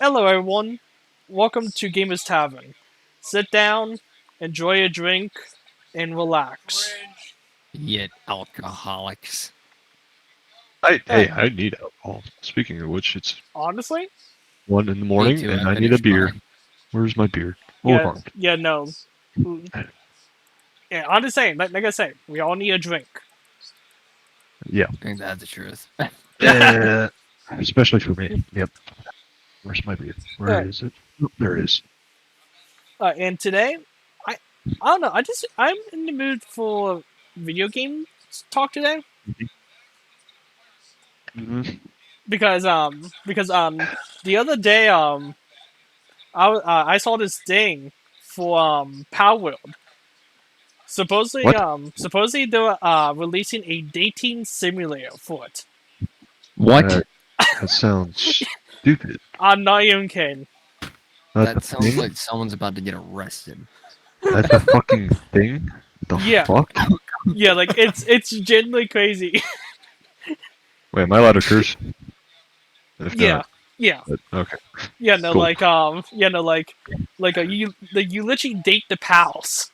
Hello, everyone. Welcome to Gamers Tavern. Sit down, enjoy a drink, and relax. Yet alcoholics. Hey, I need alcohol. Speaking of which, it's honestly, 1 in the Me morning too. and I I need a finished beer. mine. Where's my beer? Oh, yeah, harmed. yeah, no. Yeah, I'm just saying, like I said, we all need a drink. Yeah. Ain't that the truth? Especially for me. Yep. Where's my beer? Where Alright, is it? Oh, there it is. and today, I, I don't know. I'm in the mood for video game talk today Mm-hmm. because the other day I saw this thing for Power World. What? Supposedly they're releasing a dating simulator for it. What? That, that sounds stupid. I'm not even kidding. That's a That sounds thing? like someone's about to get arrested. That's a fucking thing? The Yeah, fuck? yeah, like it's genuinely crazy. Wait, am I allowed to curse? If Yeah, not, yeah, okay. yeah. No, Cool. you literally date the pals,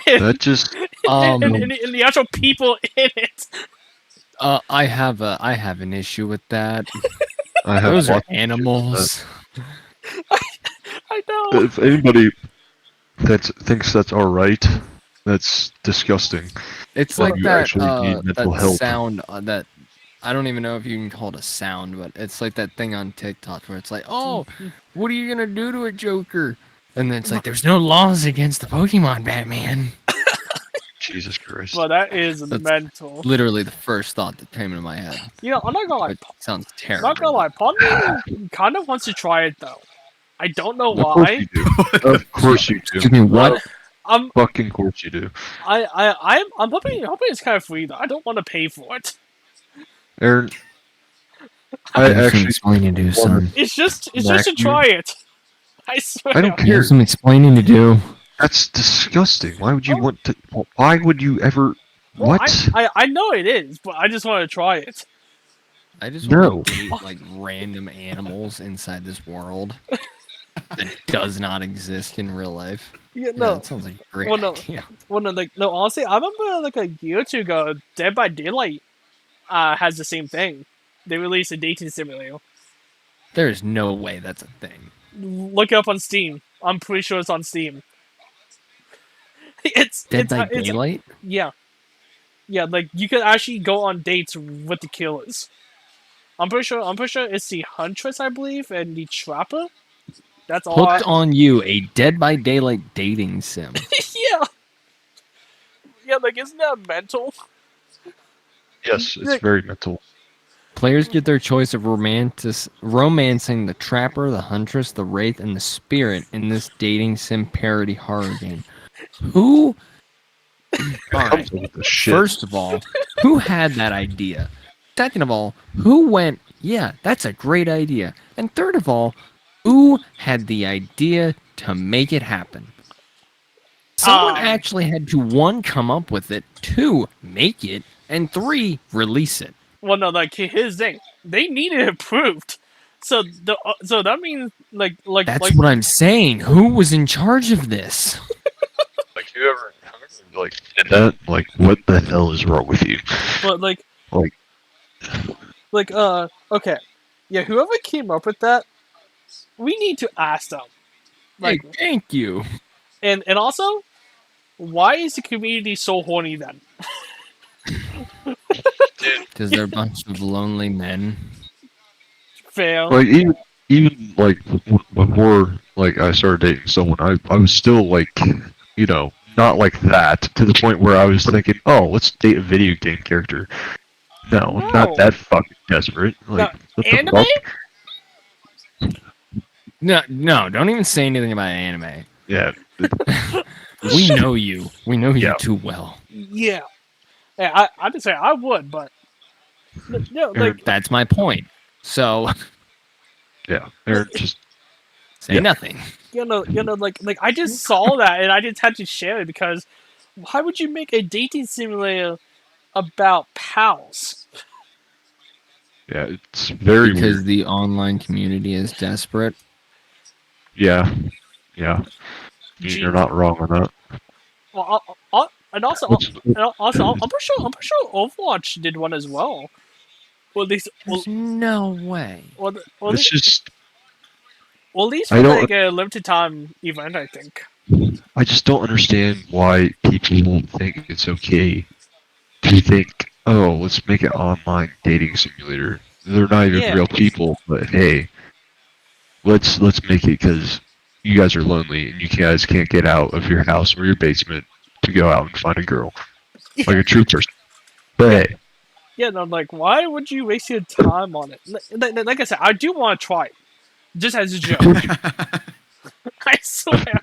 and, That just Um, and the actual people in it. I have an issue with that. I have Those are lots of issues with that. animals. I know. If anybody that thinks that's alright, that's disgusting. It's Well, Then like you actually need mental that help. sound that I don't even know if you can call it a sound, but it's like that thing on TikTok where it's like, "Oh, what are you gonna do to a Joker?" And then it's like, "There's no laws against the Pokemon, Batman." Jesus Christ. but that is That's mental. literally the first thought that came into my head. You know, I'm not gonna lie. It sounds Not gonna terrible. lie. Part of me kind of wants to try it though. I don't know Of course why. you do. Of course you do. Excuse me, what? Of I'm fucking course you do. I'm hoping it's kind of free though. I don't want to pay for it. Aaron, I I have some actually explaining to do, want son. It's just smack to you. try it. I I don't swear. I have care. some explaining to do. That's disgusting. Why would you Oh, want to? Why would you ever? well, What? I know it is, but I just want to try it. I just want to No. date like random animals inside this world that does not exist in real life. Yeah, Yeah, no. that sounds like a great Well, no. idea. Well, no. Like, no. Honestly, I remember like a year or two ago, Dead by Daylight has the same thing. They released a dating simulator. There's no way that's a thing. Look it up on Steam. I'm pretty sure it's on Steam. Dead by It's Daylight? yeah. Yeah, like you can actually go on dates with the killers. I'm pretty sure it's the huntress, I believe, and the trapper. That's all. Hooked on You, a Dead by Daylight dating sim. Yeah, yeah. Like, isn't that mental? Yes, it's Like, very mental. Players get their choice of romancing the Trapper, the Huntress, the Wraith, and the Spirit in this dating sim parody horror game. Who? All right. Comes with the shit. First of all, who had that idea? Second of all, who went, yeah, that's a great idea? And third of all, who had the idea to make it happen? Someone um, actually had to one, come up with it, two, make it, and three, release it. well, no, like his thing. They needed it proved. So that means That's what I'm saying. Who was in charge of this? Like whoever like did that, like what the hell is wrong with you? but Like okay, yeah. Whoever came up with that, we need to ask them. Hey, Like, thank you. and also, why is the community so horny then? Because they're a bunch of lonely men. Fail. like even like before like I started dating someone, I was still like not like that to the point where I was thinking, oh, let's date a video game character. No, not No. that fucking desperate. No, Like what the anime? fuck? No, don't even say anything about anime. Yeah. We know you. We know you Yeah. too well. Yeah. Yeah, I just say I would, but no, like That's my point. So Yeah. They're just say Yeah. nothing. like I just saw that and I just had to share it because why would you make a dating simulator about pals? Yeah, it's very because weird. the online community is desperate. Yeah, yeah. You're Gee, not wrong on that. and also, What's I'm pretty sure Overwatch did one as well. Well, at least, There's no way. well, it's just well, at least I for don't like a limited time event, I think. I just don't understand why people think it's okay to think, oh, let's make an online dating simulator. They're not even Yeah, real people, but hey, let's make it because you guys are lonely and you guys can't get out of your house or your basement to go out and find a girl like yeah, a true person. But yeah, hey, yeah. And I'm like, why would you waste your time on it? Like I said, I do want to try it, just as a joke. I swear.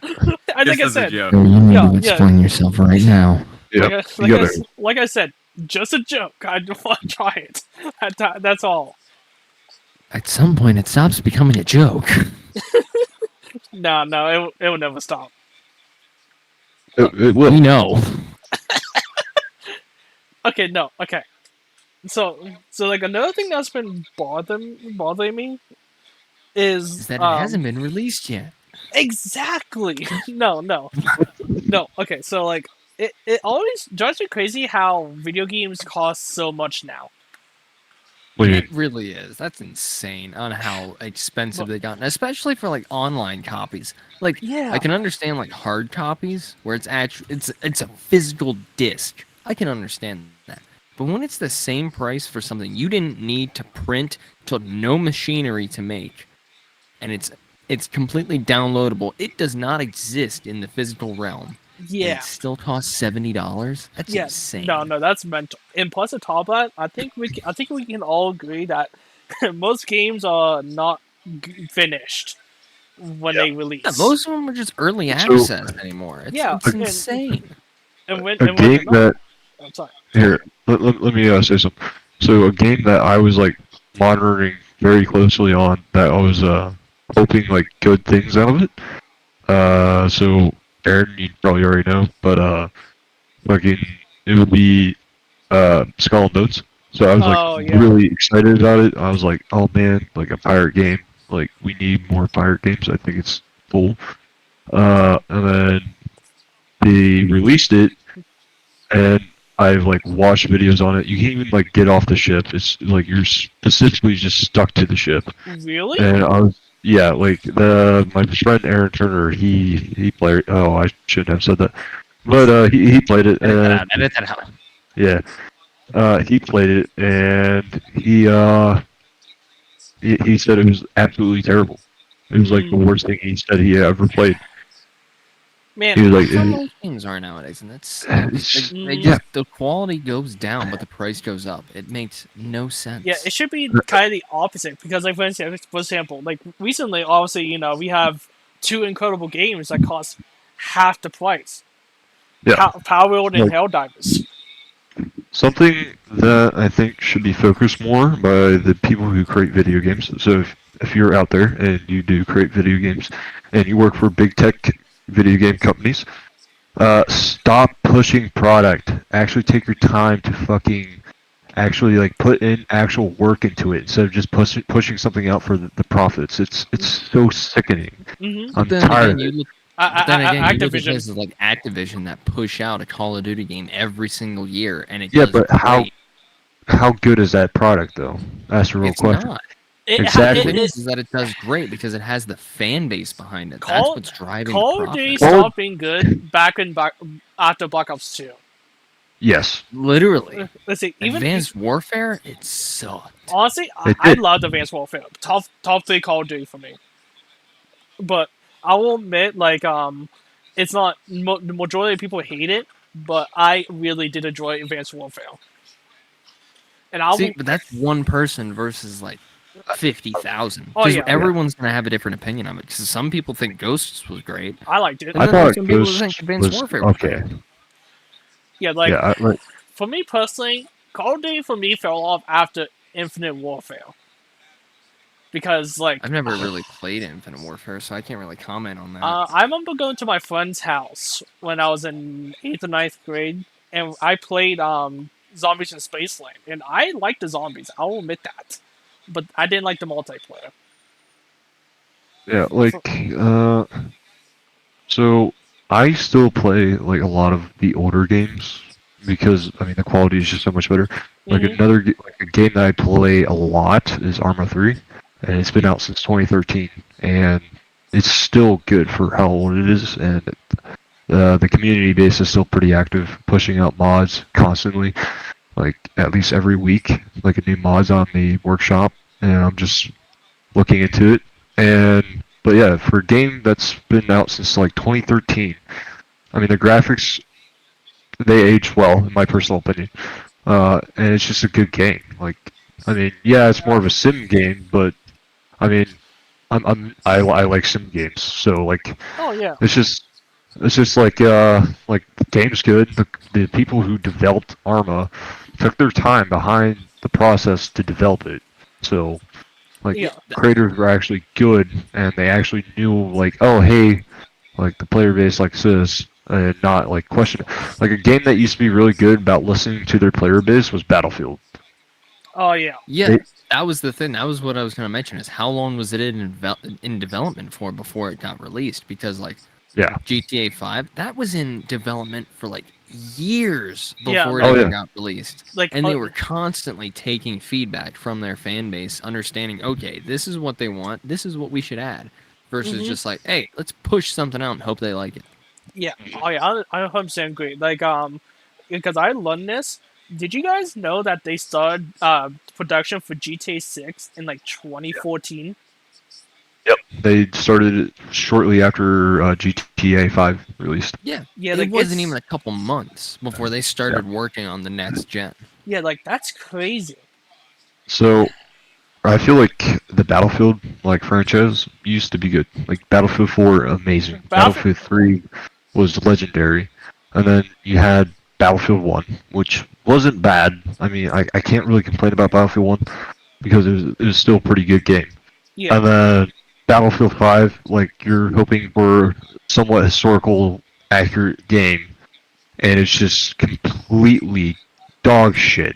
Like Just I as a said, joke. Yo, you need yeah, to yeah. explain yourself right now. yeah, you gotta. Like I said, just a joke. I do want to try it. That's all. At some point, it stops becoming a joke. No, no, it will never stop. It We will. know. Okay, no, okay. So like another thing that's been bothering me is Is that it hasn't been released yet. exactly no. Okay, so like it always drives me crazy how video games cost so much now. What do you It mean? really is. That's insane on how expensive But they got, especially for like online copies. Like I yeah, can understand like hard copies where it's a physical disc. I can understand that. But when it's the same price for something you didn't need to print, took no machinery to make, and it's completely downloadable. It does not exist in the physical realm, and it yeah, still costs $70. That's yeah. No, insane. no, that's mental. And plus, on top of that, I think we can all agree that most games are not finished when Yeah. they Yeah, release. most of them are just early So access anymore. Yeah, It's and insane. a when they're game not. that I'm sorry. here, let me say something. So a game that I was like monitoring very closely on that I was hoping like good things out of it. So Aaron, you probably already know, but fucking it would be Skull and Bones. So I was like Oh yeah. really excited about it. I was like, oh man, like a pirate game. Like we need more pirate games. I think it's cool. And then they released it, and I've like watched videos on it. You can't even like get off the ship. It's like you're specifically just stuck to the ship. Really? And I was yeah, like the my friend Aaron Turner, he played. Oh, I shouldn't have said that, but he played it, Edit that and out. Edit that out. yeah, he played it, and he said it was absolutely terrible. It was like the Mm, worst thing he said he ever played. man, He was like, That's how most games are nowadays, and that sucks. it's, They mm, yeah, just the quality goes down, but the price goes up. It makes no yeah, sense. it should be kind of the opposite because, like, for example, like recently, obviously, we have two incredible games that cost half the price. yeah. Power World and Like, Helldivers. something that I think should be focused more by the people who create video games. So if you're out there and you do create video games and you work for big tech video game companies, stop pushing product. Actually take your time to fucking actually like put in actual work into it instead of just pushing something out for the profits. It's so sickening. Mm-hmm. But I'm then tired again, of it. you look at Activision. places like Activision that push out a Call of Duty game every single year, and it Yeah, does but great. how good is that product though? That's the real It's question. not. But the Exactly. thing is that it does great because it has the fan base behind it. That's Call what's driving the Call of Duty profits. Well, stopped being good back after Black Ops 2. yes, Literally. Let's see, even Advanced Warfare, it sucked. honestly, it I did. love Advanced Warfare. Top three Call of Duty for me. But I will admit, like, it's not the majority of people hate it, but I really did enjoy Advanced Warfare. And I See, will. but that's one person versus like 50,000. Oh Because yeah, Yeah. everyone's going to have a different opinion of it. Because some people think Ghosts was great, I liked it. and I then there's thought some people who think Ghost Advanced was Warfare was okay. great. Yeah, like Yeah, like for me personally, Call of Duty for me fell off after Infinite Warfare. Because like I've never really played Infinite Warfare, so I can't really comment on that. I remember going to my friend's house when I was in 8th or ninth grade, and I played Zombies in Spaceland, and I liked the zombies. I'll admit that. but I didn't like the multiplayer. Yeah, For, so I still play like a lot of the older games because I mean the quality is just so much better. Like hmm like a game that I play a lot is Arma 3, and it's been out since 2013, and it's still good for how old it is, and the community base is still pretty active, pushing out mods constantly, like at least every week, like a new mod's on the workshop, and I'm just looking into it. And but yeah, for a game that's been out since like 2013, I mean the graphics they age well in my personal opinion, and it's just a good game. Like I mean, yeah, it's more yeah. of a sim game, but I mean, I like sim games, so like Oh yeah. it's just like the game's good. The people who developed Arma took their time behind the process to develop it. So like Yeah, Yeah. creators were actually good and they actually knew like, oh hey, like the player base likes this and not like question it. Like a game that used to be really good about listening to their player base was Battlefield. Oh yeah. yeah, They, that was the thing. That was what I was going to mention. Is how long was it in development for before it got released? Because like yeah. GTA 5, that was in development for like years Yeah. before it Oh ever yeah. got released. Like And they were constantly taking feedback from their fan base, understanding, okay, this is what they want, this is what we should add, versus hmm just like, hey, let's push something out and hope they like it. Yeah. Oh yeah. I 100% agree. Like because I learned this. Did you guys know that they started production for GTA 6 in like 2014? Yep. They started it shortly after GTA 5 released. Yeah, Yeah. it Like wasn't even it's a couple months before they Yeah. started working on the next gen. yeah. Like that's crazy. So I feel like the Battlefield like franchise used to be good. Like Battlefield 4, amazing. Battlefield. Battlefield 3 was legendary, and then you had Battlefield 1, which wasn't bad. I mean, I can't really complain about Battlefield 1 because it was still a pretty good game. Yeah. And then Battlefield 5, like you're hoping for somewhat historical accurate game, and it's just completely dog shit.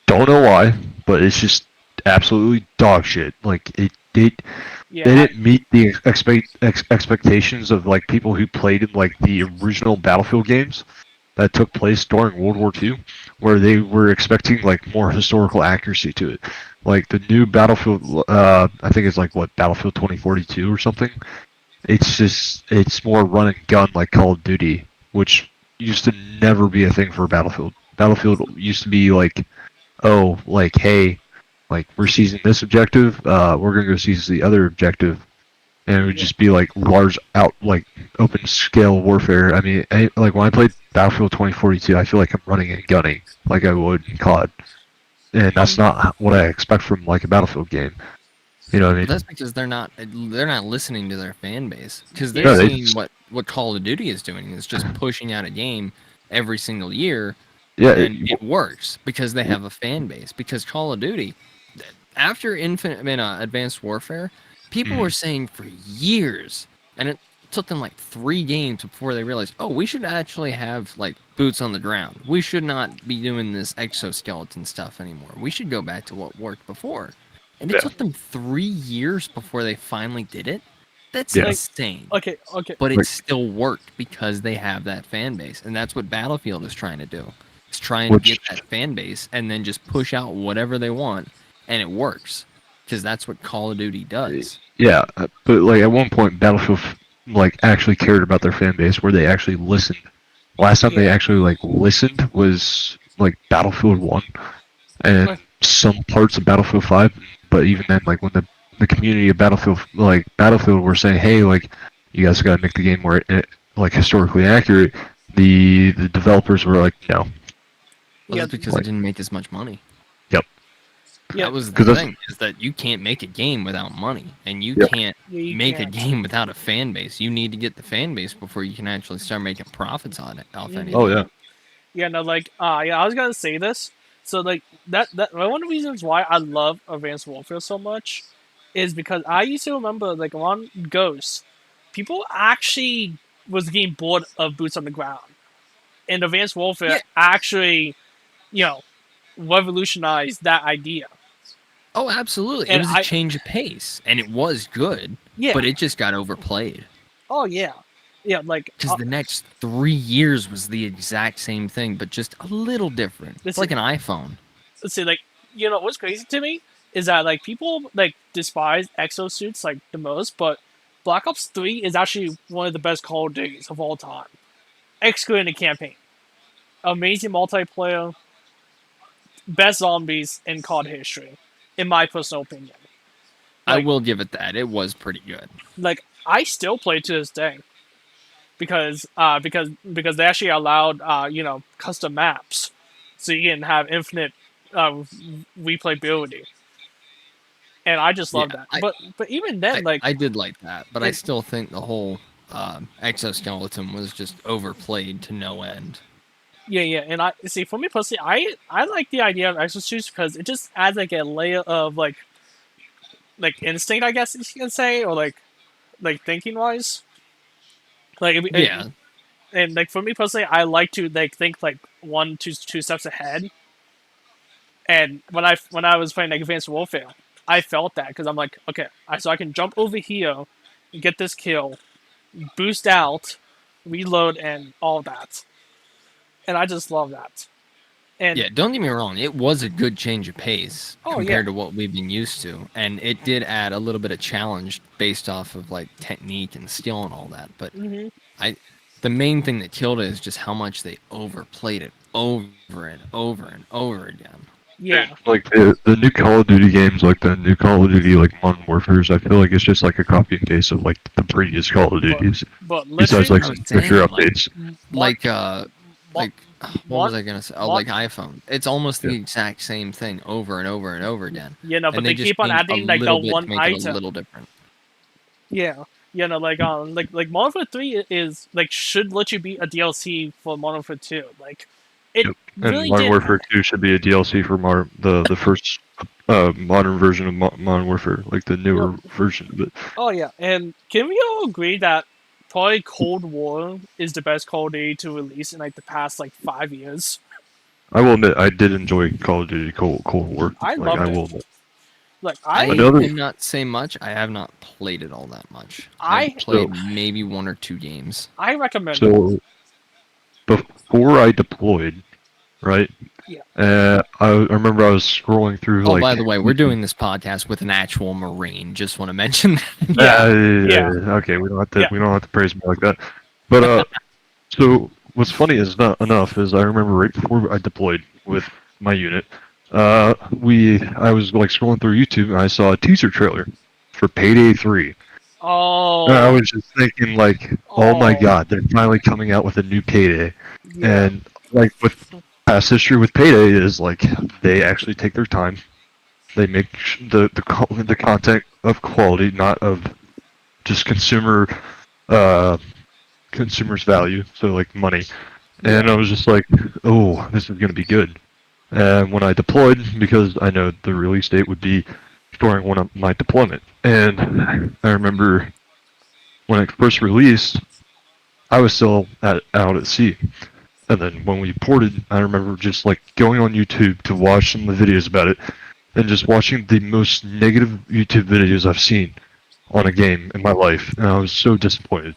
Don't know why, but it's just absolutely dog shit. Like Yeah. they didn't meet the expectations of like people who played in like the original Battlefield games that took place during World War II, where they were expecting like more historical accuracy to it. Like the new Battlefield, I think it's like what Battlefield 2042 or something. It's more run and gun like Call of Duty, which used to never be a thing for Battlefield. Battlefield used to be like, oh, like hey, like we're seizing this objective, we're gonna go seize the other objective, and it would Yeah. just be like large out like open scale warfare. I mean, like when I played Battlefield 2042, I feel like I'm running and gunning like I would in COD, and that's Mhm. not what I expect from like a Battlefield game. You know what I But that's mean? because they're not listening to their fan base because they're No, Yeah. they seeing just what Call of Duty is doing is just pushing out a game every single year, yeah, and it works because they have a fan base. Because Call of Duty, after Advanced Warfare, people were mm, saying for years, and it took them like 3 games before they realized, oh, we should actually have like boots on the ground. We should not be doing this exoskeleton stuff anymore. We should go back to what worked before. And it yeah, took them 3 years before they finally did it. That's yeah, Like insane. okay. Okay. But it like still worked because they have that fan base. And that's what Battlefield is trying to do. It's trying to get which that fan base and then just push out whatever they want. And it works. Because that's what Call of Duty does. yeah, but like at one point Battlefield like actually cared about their fan base where they actually listened. Last time they Yeah. actually like listened was like Battlefield 1 and Like, some parts of Battlefield 5, but even then like when the community of Battlefield were saying, "Hey, like you guys got to make the game more like historically accurate." The developers were like, "No." Well, yeah. that's because it Like, didn't make as much money. yep. Yeah. That was the Cuz that's thing, is that you can't make a game without money. And you yep. can't Yeah. You make a can't. game without a fan base. You need to get the fan base before you can actually start making profits on it, off Oh hmm anything. yeah. Yeah. No. Like. Yeah. I was gonna say this. So like that one of the reasons why I love Advanced Warfare so much is because I used to remember like on Ghost, people actually was getting bored of boots on the ground, and Advanced Warfare Yeah. actually, you know, revolutionized that idea. Oh, absolutely. It And was a change of pace, and it was good, yeah, but it just got overplayed. oh yeah, yeah, like Because the next 3 years was the exact same thing, but just a little different. It's this like an iPhone. let's see, like what's crazy to me is that like people like despise exosuits like the most, but Black Ops 3 is actually one of the best Call of Duties of all time, excluding the campaign. Amazing multiplayer, best zombies in COD history, in my personal opinion. I Like, will give it that. It was pretty good. like I still play to this day because they actually allowed custom maps, so you can have infinite replayability, and I just love Yeah, that. But even then, like I did like that, but I it, still think the whole exoskeleton was just overplayed to no end. yeah, and I see for me personally, I like the idea of exosuits because it just adds like a layer of like instinct, I guess you can say, or like thinking wise. Like Yeah, and like for me personally, I like to like think like one, two steps ahead. And when I was playing like Advanced Warfare, I felt that because I'm like, okay, so I can jump over here, get this kill, boost out, reload, and all that. And I just love that. And yeah. Don't get me wrong; it was a good change of pace oh yeah, compared to what we've been used to, and it did add a little bit of challenge based off of like technique and skill and all that. But hmm I, the main thing that killed it is just how much they overplayed it over and over and over again. yeah. Like the new Call of Duty games, like the new Call of Duty, like Modern Warfare's, I feel like it's just like a copy and paste of like the previous Call of But Duties. but Besides literally, like I some was feature saying updates. one, like uh, one, like what one, was I gonna say? Oh, one, like iPhone. It's almost Yeah. the exact same thing over and over and over again, but and they they just keep on changed a adding like the little bit to one make it a item. little different. Yeah, like Modern Warfare 3 is like should let you beat a DLC for Modern Warfare 2. Like, it Yep. And really Modern did. Warfare 2 should be a DLC for the first modern version of Modern Warfare, like the Yep. newer version of it. Oh yeah, and can we all agree that probably Cold War is the best Call of Duty to release in like the past like 5 years? I will admit, I did enjoy Call of Duty Cold War. I Like I loved it. will admit. Like I Another cannot say much. I have not played it all that much. I've I so played maybe 1 or 2 games. I recommend it. so before I deployed, right? Yeah. I remember I was scrolling through Oh, like by the way, we're YouTube. doing this podcast with an actual Marine. Just want to mention that. Yeah. Yeah. Okay, Yeah. we don't have to praise me like that. But so what's funny is not enough is I remember right before I deployed with my unit, I was like scrolling through YouTube and I saw a teaser trailer for Payday 3. And I Oh. was just thinking like, oh my Oh. god, they're finally coming out with a new Payday. Yeah. And like with past history with Payday is like they actually take their time. They make the content of quality, not of just uh consumers value, so like money. And Yeah. I was just like, oh, this is gonna be good. And when I deployed, because I know the release date would be during one of my deployment, and I remember when it first released, I was still out at sea. And then when we ported, I remember just like going on YouTube to watch some of the videos about it, and just watching the most negative YouTube videos I've seen on a game in my life, and I was so disappointed.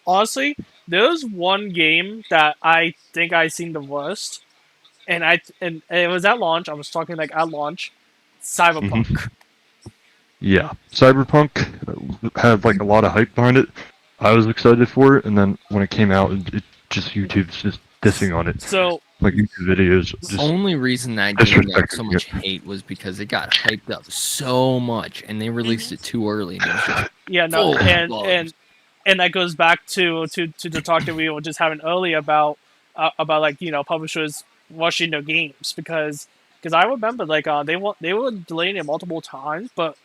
Honestly, there's one game that I think I seen the worst, and it was at launch. I was talking like at launch, hmm Cyberpunk. Yeah, Cyberpunk had like a lot of hype behind it. I was excited for it, and then when it came out, it just YouTube's just dissing on it. So Like YouTube videos The just only reason that game got so disrespecting much it. hate was because it got hyped up so much, and they released it too early, and it was just yeah, no, full of and bugs. that goes back to the talk that we were just having earlier about like publishers rushing their games because I remember like they were delaying it multiple times, but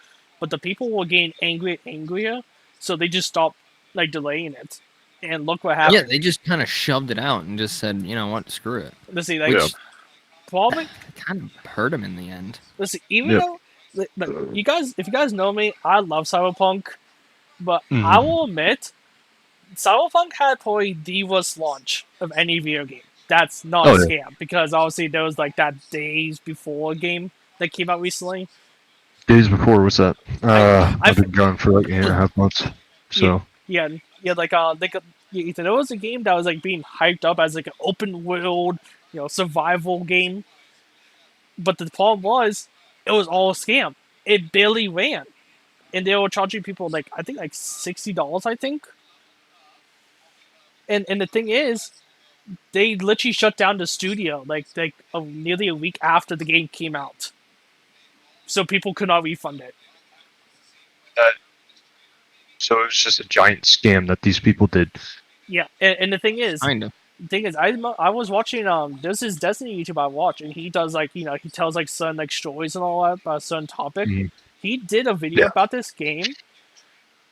the people were getting angry and angrier, so they just stopped like delaying it, and look what Yeah, happened. they just kind of shoved it out and just said, you know what, screw it. Let's see, like Yeah, Which probably kind of hurt them in the end. let's see, even yeah. though like, you guys, if you guys know me, I love Cyberpunk, but I hmm will admit Cyberpunk had probably the worst launch of any video game. That's not a Oh yeah. scam because obviously there was like that days before game that came out recently. days before. What's that? I I've been gone for like 8.5 months. yeah, So yeah, yeah, yeah, Ethan, it was a game that was like being hyped up as like an open world, survival game. But the problem was, it was all a scam. It barely ran, and they were charging people like I think like $60. I think, and the thing is, they literally shut down the studio nearly a week after the game came out, so people could not refund it. that so it was just a giant scam that these people did. Yeah, and the thing is, Kind of. I was watching there's this Destiny YouTube I watch, and he does he tells like certain like stories and all that about a certain topic. Mhm. He did a video Yeah. about this game.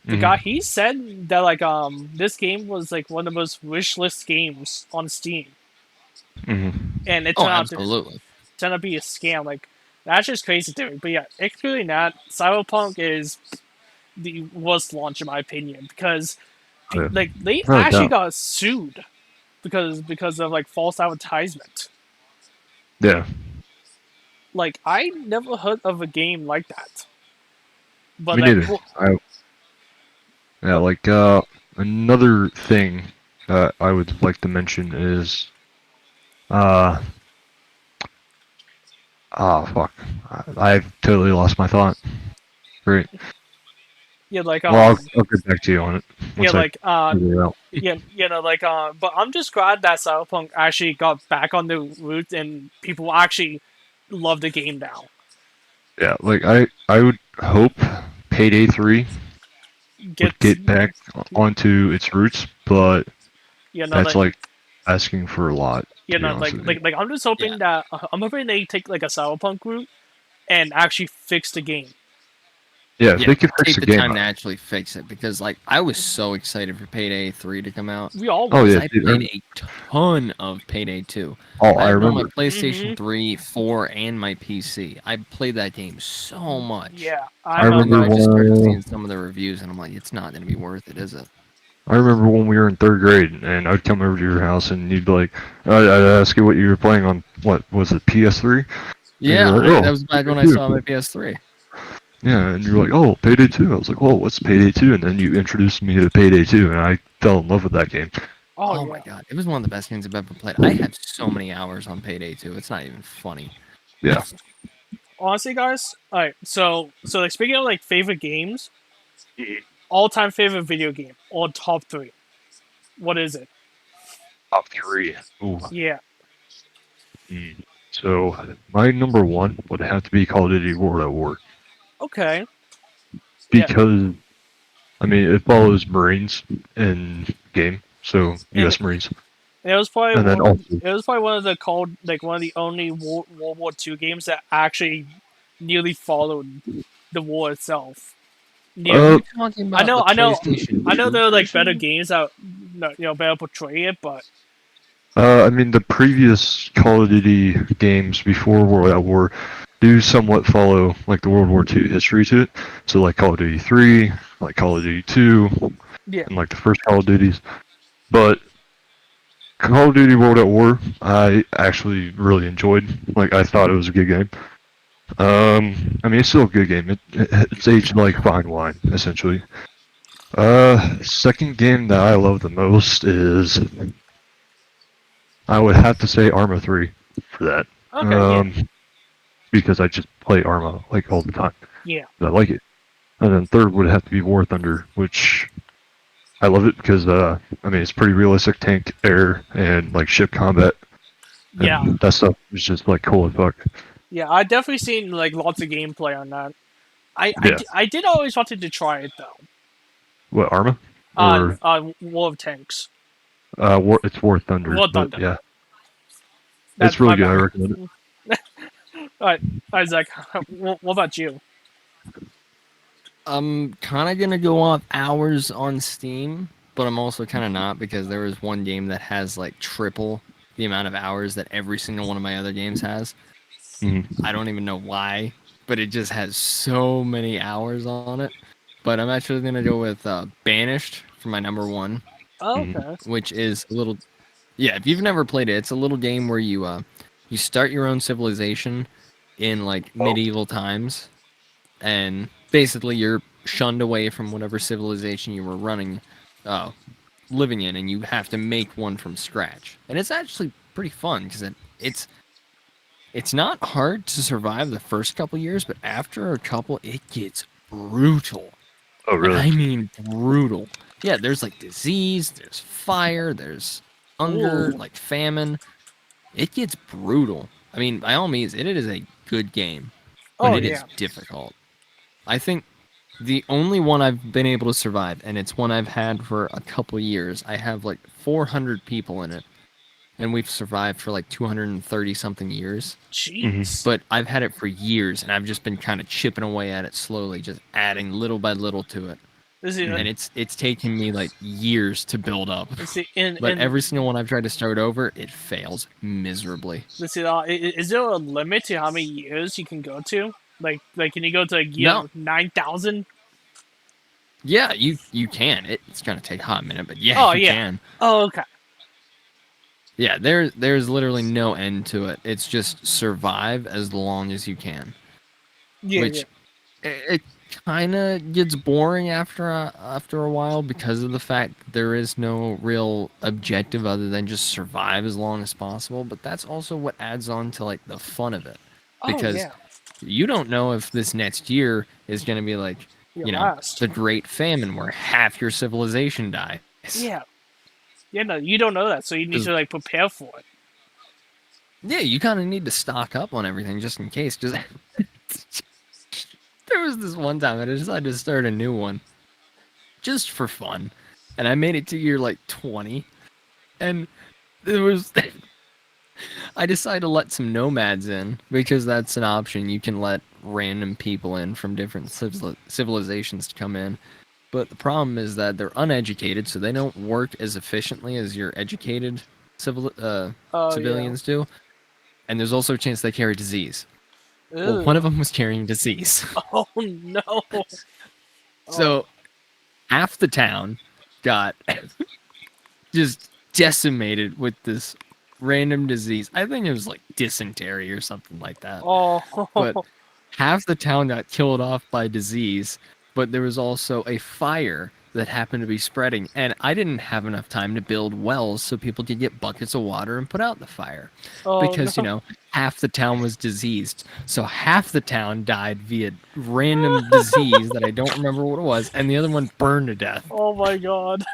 The Mhm. guy, he said that this game was like one of the most wish list games on Steam, Mhm. and it Oh, turned absolutely. out to be a scam. Like that's just crazy to me. But yeah, excluding that, Cyberpunk is the worst launch in my opinion because Yeah. they No actually doubt. got sued because of like false advertisement. Yeah. Like I never heard of a game like that. But Me like, neither. well, Yeah, but like another thing that I would like to mention is uh fuck. I've totally lost my thought. Great. yeah, Well, I'll get back to you on it yeah, once I figure it out. yeah, but I'm just glad that Cyberpunk actually got back on the route and people actually love the game now. Yeah, like I would hope Payday 3 would Get get back onto its roots, but you know that's like like asking for a lot, to be honest with you. I'm just Yeah. hoping that I'm hoping they take like a Cyberpunk route and actually fix the game. Yeah, if Yeah. they could fix Take the the game. time to actually fix it because, like, I was so excited for Payday 3 to come out. We all Oh were. yeah, I dude, played a ton of Payday 2. oh, I I have it on my remember. PlayStation Mm-hmm. 3, 4, and my PC. I played that game so much. Yeah, I I And then remember I remember. just started when seeing some of the reviews, and I'm like, it's not going to be worth it, is it? I remember when we were in third grade, and I'd come over to your house, and you'd be like, I'd ask you what you were playing on. What was it, PS3? And you're Yeah, like, oh, that was back when I Payday saw 2. my PS3. Yeah, and you're like, oh, Payday 2. I was like, well, what's Payday 2? And then you introduced me to Payday 2, and I fell in love with that game. Oh Oh yeah. my god, it was one of the best games I've ever played. I have so many hours on Payday 2. It's not even funny. Yeah. Honestly, guys. All right. So like speaking of like favorite games, all time favorite video game or top three. What is it? Top 3. Ooh. Yeah. Mm. So my number one would have to be Call of Duty World at War Okay. Yeah. because I mean it follows Marines in game, so And U.S. Marines, it was probably and then also one of the one of the only World War II games that actually nearly followed the war itself. Are Nearly. uh you talking I about know. the I know. PlayStation I know 2 there are like better version? games that better portray it, but I mean the previous Call of Duty games before World at War do somewhat follow like the World War II history to it. So like Call of Duty 3, like Call of Duty 2, yeah. and like the first Call of Duties, but Call of Duty World at War, I actually really enjoyed. Like, I thought it was a good game. I mean, it's still a good game. It's aged like fine wine, essentially. Second game that I love the most is I would have to say Arma 3 for that. Okay. Yeah. Um, because I just play Arma like all the time. Yeah. I like it. And then third would have to be War Thunder, which I love it because I mean it's pretty realistic tank, air, and like ship combat. Yeah. And that stuff is just like cool as fuck. Yeah. I definitely seen like lots of gameplay on that. Yeah. I did always wanted to try it though. What, Arma? On Or War of Tanks. It's War Thunder, War but Thunder. yeah, That's it's really my good. I bad. recommend it. Alright, Isaac. What about you? I'm kind of gonna go off hours on Steam, but I'm also kind of not because there is one game that has like triple the amount of hours that every single one of my other games has. Mhm. I don't even know why, but it just has so many hours on it. But I'm actually gonna go with Banished for my number one, Oh, Mhm. okay. which is a little. Yeah, if you've never played it, it's a little game where you start your own civilization in like medieval times, and basically you're shunned away from whatever civilization you were uh, living in, and you have to make one from scratch. And it's actually pretty fun because it's not hard to survive the first couple years, but after a couple, it gets brutal. Oh, And really? I mean brutal. Yeah, there's like disease, there's fire, there's hunger, Ooh. like famine. It gets brutal. I mean, by all means, it is a good game, but Oh it yeah. is difficult. I think the only one I've been able to survive, and it's one I've had for a couple years, I have like 400 people in it, and we've survived for like 230 something years. Hmm. Jeez. But I've had it for years, and I've just been kind of chipping away at it slowly, just adding little by little to it. This is And it's taken me like years to build up. let's see in But in every single one I've tried to start over, it fails miserably. let's see. Is there a limit to how many years you can go to? Like can you go to like No, 9,000? yeah, you can. It's gonna take a hot minute, but yeah, Oh you yeah. can. Oh okay. Yeah, there's literally no end to it. It's just survive as long as you can, Yeah yeah. which it kind of gets boring after a while because of the fact that there is no real objective other than just survive as long as possible. But that's also what adds on to like the fun of it, Oh because yeah. you don't know if this next year is going to be like, Yeah you know, last. the Great Famine where half your civilization dies. Yeah. Yeah no, you don't know that, so you need 'Cause, to like prepare for it. yeah, you kind of need to stock up on everything just in case. Because there was this one time I decided to start a new one just for fun, and I made it to year like 20, and it was I decided to let some nomads in because that's an option. You can let random people in from different civilizations to come in. But the problem is that they're uneducated, so they don't work as efficiently as your educated Oh yeah. civilians do. And there's also a chance they carry disease. Well, one of Ew. them was carrying disease. Oh no. Oh. So half the town got just decimated with this random disease. I think it was like dysentery or something like that. But Oh. half the town got killed off by disease, but there was also a fire that happened to be spreading, and I didn't have enough time to build wells so people could get buckets of water and put out the fire. Oh Because, no. half the town was diseased. So half the town died via random disease that I don't remember what it was, and the other one burned to death. Oh my god.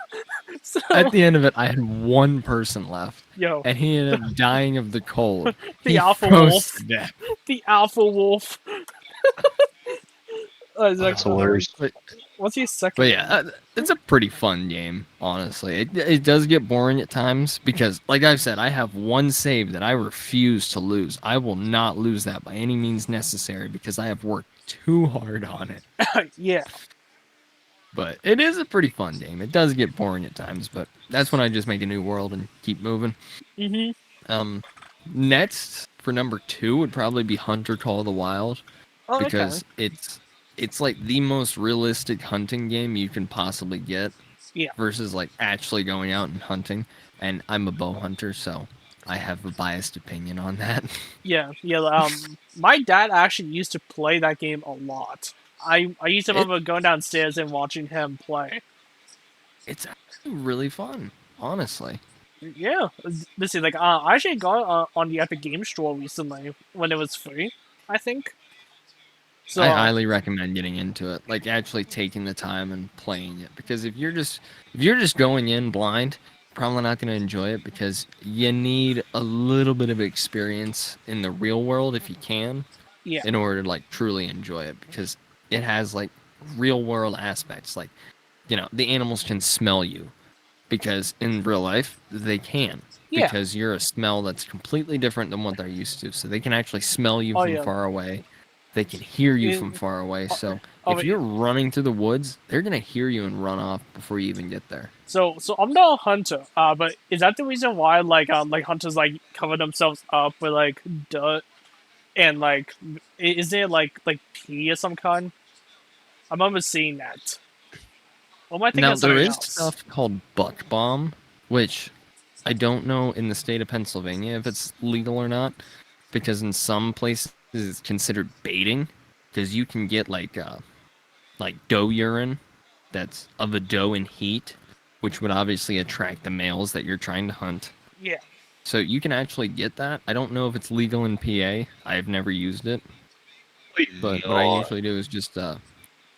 So At the end of it, I had one person left, yo, and he ended up dying of the cold. the He alpha froze wolf. to death. The alpha wolf. That's hilarious. What's your second? But yeah, it's a pretty fun game, honestly. It does get boring at times because, like I've said, I have one save that I refuse to lose. I will not lose that by any means necessary because I have worked too hard on it. Yeah. But it is a pretty fun game. It does get boring at times, but that's when I just make a new world and keep moving. Mhm. Um, Next for number 2 would probably be Hunter Call of the Wild Oh, okay. because it's like the most realistic hunting game you can possibly get Yeah. versus like actually going out and hunting. And I'm a bow hunter, so I have a biased opinion on that. Yeah. Yeah. My dad actually used to play that game a lot. I used to it, remember going downstairs and watching him play. it's actually really fun, honestly. Yeah. Let's see. Like, I actually got on the Epic Game Store recently when it was free. I think. So. I highly recommend getting into it, like actually taking the time and playing it. Because if you're just going in blind, you're probably not going to enjoy it because you need a little bit of experience in the real world if you can, Yeah. in order to like truly enjoy it because it has like real world aspects. Like, the animals can smell you because in real life they can Yeah. because you're a smell that's completely different than what they're used to. So they can actually smell you Oh from yeah. far away. They can hear you It, from far away. So oh, if you're running through the woods, they're gonna hear you and run off before you even get there. so I'm not a hunter. But is that the reason why like hunters like cover themselves up with like dirt and like is there like pee of some kind? I remember seeing that. Or am I thinking Now of there something is else? stuff called buck bomb, which I don't know in the state of Pennsylvania if it's legal or not, because in some places it's considered baiting because you can get like doe urine that's of a doe in heat, which would obviously attract the males that you're trying to hunt. Yeah. So you can actually get that. I don't know if it's legal in PA. I've never used it, Wait, but what I no. usually do is just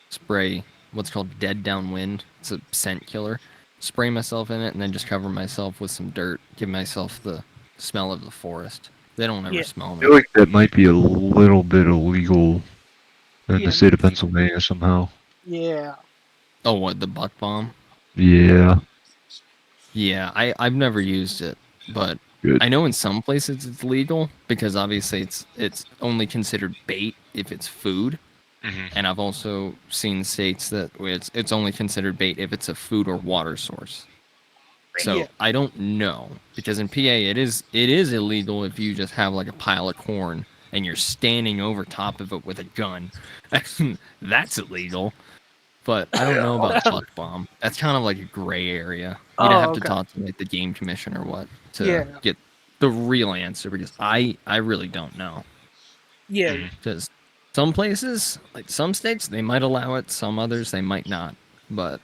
spray what's called dead downwind. It's a scent killer. Spray myself in it and then just cover myself with some dirt. Give myself the smell of the forest. They don't ever Yeah. smell I me. feel like that might be a little bit illegal in the Yeah. state of Pennsylvania somehow. Yeah. Oh, what, the butt bomb? Yeah, Yeah, I've never used it, but good. I know in some places it's legal because obviously it's only considered bait if it's food, Hmm. and I've also seen states that where it's only considered bait if it's a food or water source. Yeah. So I don't know because in PA it is illegal if you just have like a pile of corn and you're standing over top of it with a gun. That's illegal. But I don't know about buck bomb. That's kind of like a gray area. You'd Oh, have to okay. talk to like the game commission or what to Yeah. get the real answer because I really don't know. Yeah. Hmm. Because some places, like some states, they might allow it. Some others, they might not. But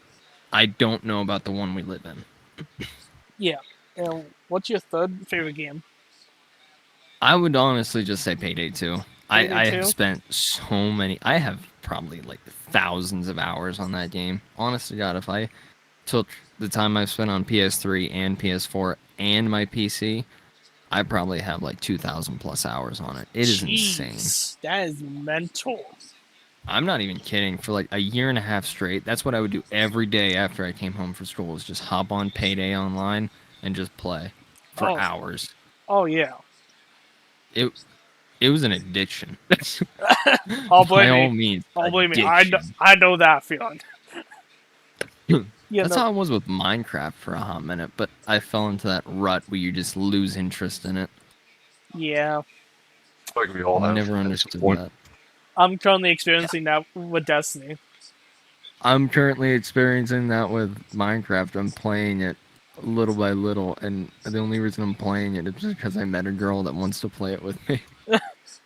I don't know about the one we live in. Yeah. And what's your third favorite game? I would honestly just say Payday 2. Payday I have 2? spent so many. I have probably like thousands of hours on that game. Honest to God, if I took the time I've spent on PS3 and PS4 and my PC, I probably have like 2,000 plus hours on it. It is insane. Jeez. That is mental. I'm not even kidding. For like a year and a half straight, that's what I would do every day after I came home from school. Was just hop on Payday online and just play for Oh. hours. Oh, yeah. It it was an addiction. Oh, By believe all me. means, Oh, believe me. addiction. I know that feeling. Yeah, That's no. how I was with Minecraft for a hot minute, but I fell into that rut where you just lose interest in it. Yeah. Like we all have Never at some understood point. that. I'm currently experiencing that with Destiny. I'm currently experiencing that with Minecraft. I'm playing it little by little, and the only reason I'm playing it is because I met a girl that wants to play it with me.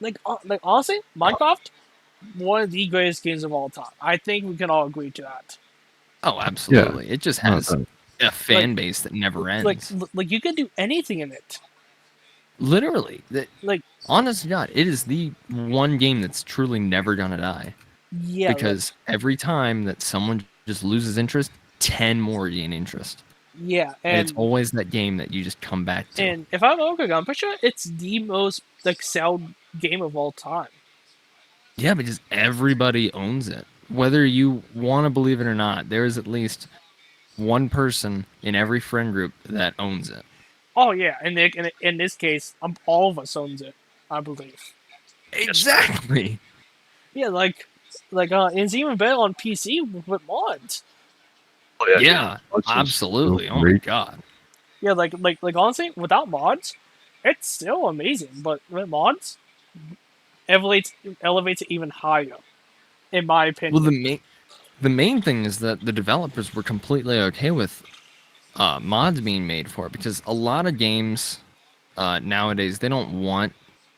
Like honestly, Minecraft, one of the greatest games of all time. I think we can all agree to that. Oh, Yeah, absolutely. It just not has that. a Like, fan base that never ends. like you can do anything in it. Literally. Like, Honest to God, it is the one game that's truly never gonna die. yeah, Because every time that someone just loses interest, 10 more gain interest. yeah, And it's always that game that you just come back to. and if I'm correct, I'm pretty sure it's the most like sold game of all time. Yeah, because everybody owns it. Whether you want to believe it or not, there is at least one person in every friend group that owns it. Oh yeah, and in this case, all of us owns it, I believe. Exactly. Yeah, it's even better on PC with mods. Oh, yeah, dude. Yeah, That's just so absolutely. Oh my great. god. Yeah, like honestly, without mods, it's still amazing. But with mods, elevates it even higher, in my Well, opinion. the main thing is that the developers were completely okay with mods being made for it because a lot of games nowadays they don't want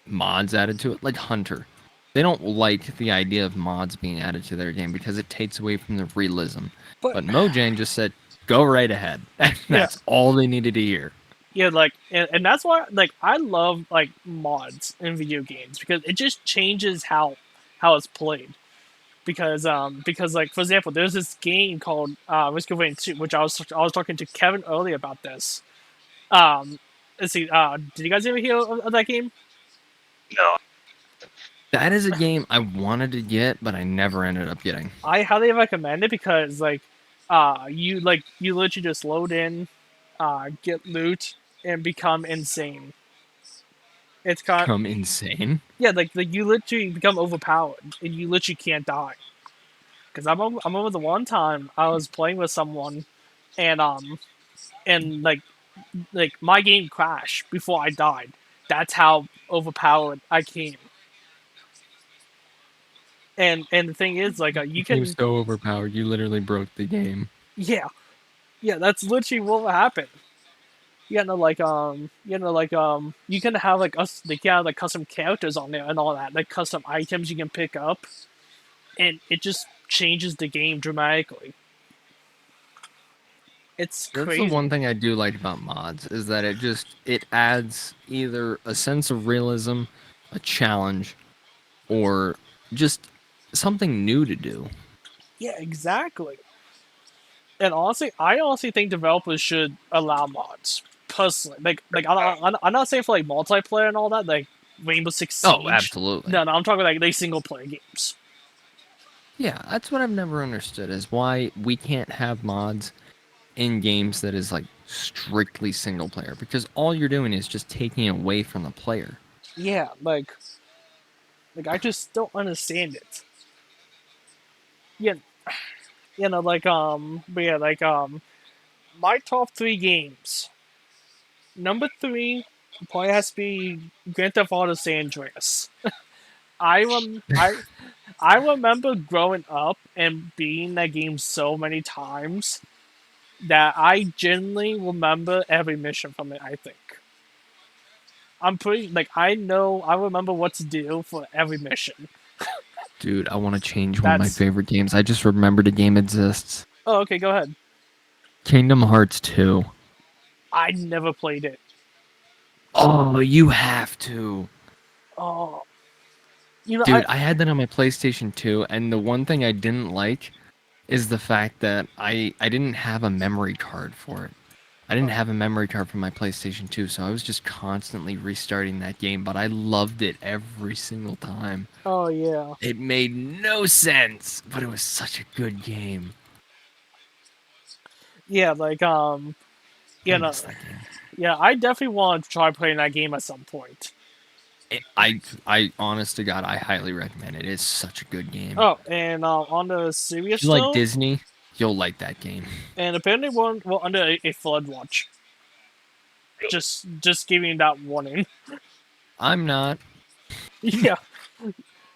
mods added to it, like Hunter. They don't like the idea of mods being added to their game because it takes away from the realism. But But Mojang just said, "Go right ahead." yeah, That's all they needed to hear. yeah, and that's why I love like mods in video games because it just changes how it's played. Because like for example, there's this game called Risk of Rain 2, which I was talking to Kevin earlier about this. Um, let's see. Did you guys ever hear of that game? No. That is a game I wanted to get, but I never ended up getting. I highly recommend it because you literally just load in, get loot, and become insane. It's kind Become insane. yeah, like you literally become overpowered and you literally can't die. Because I remember the one time I was playing with someone, and like my game crashed before I died. That's how overpowered I came. And the thing is, like you Became can so overpowered, you literally broke the game. yeah, yeah, that's literally what will happen. You can have like us, they can have like custom characters on there and all that, like custom items you can pick up. and it just changes the game dramatically. It's That's the crazy. one thing I do like about mods is that it adds either a sense of realism, a challenge, or just something new to do. Yeah, exactly. And honestly, I honestly think developers should allow mods. Personally, I'm not saying for like multiplayer and all that, like Rainbow Six Oh, Siege. absolutely. No, I'm talking like single player games. Yeah, that's what I've never understood is why we can't have mods in games that is like strictly single player because all you're doing is just taking away from the player. Yeah, like I just don't understand it. Yeah, but yeah, my top three games. Number three probably has to be Grand Theft Auto San Andreas. I rem- I remember growing up and beating that game so many times that I genuinely remember every mission from it. I think I'm pretty like I remember what to do for every mission. Dude, I want to change one of my That's favorite games. I just remembered a game exists. oh okay, go ahead. Kingdom Hearts 2. I never played it. Oh, you have to. Oh, you know I Dude, I had that on my PlayStation 2, and the one thing I didn't like is the fact that I didn't have a memory card for it. I didn't have a memory card for my PlayStation 2, so I was just constantly restarting that game, but I loved it every single time. oh yeah It made no sense, but it was such a good game. yeah I you know miss that game. yeah I definitely want to try playing that game at some point. I honest to God, I highly recommend it. It's such a good game. Oh, and on the If serious you like note, Disney, you'll like that game. and apparently we're under a flood watch. Just giving that warning. I'm not. Yeah,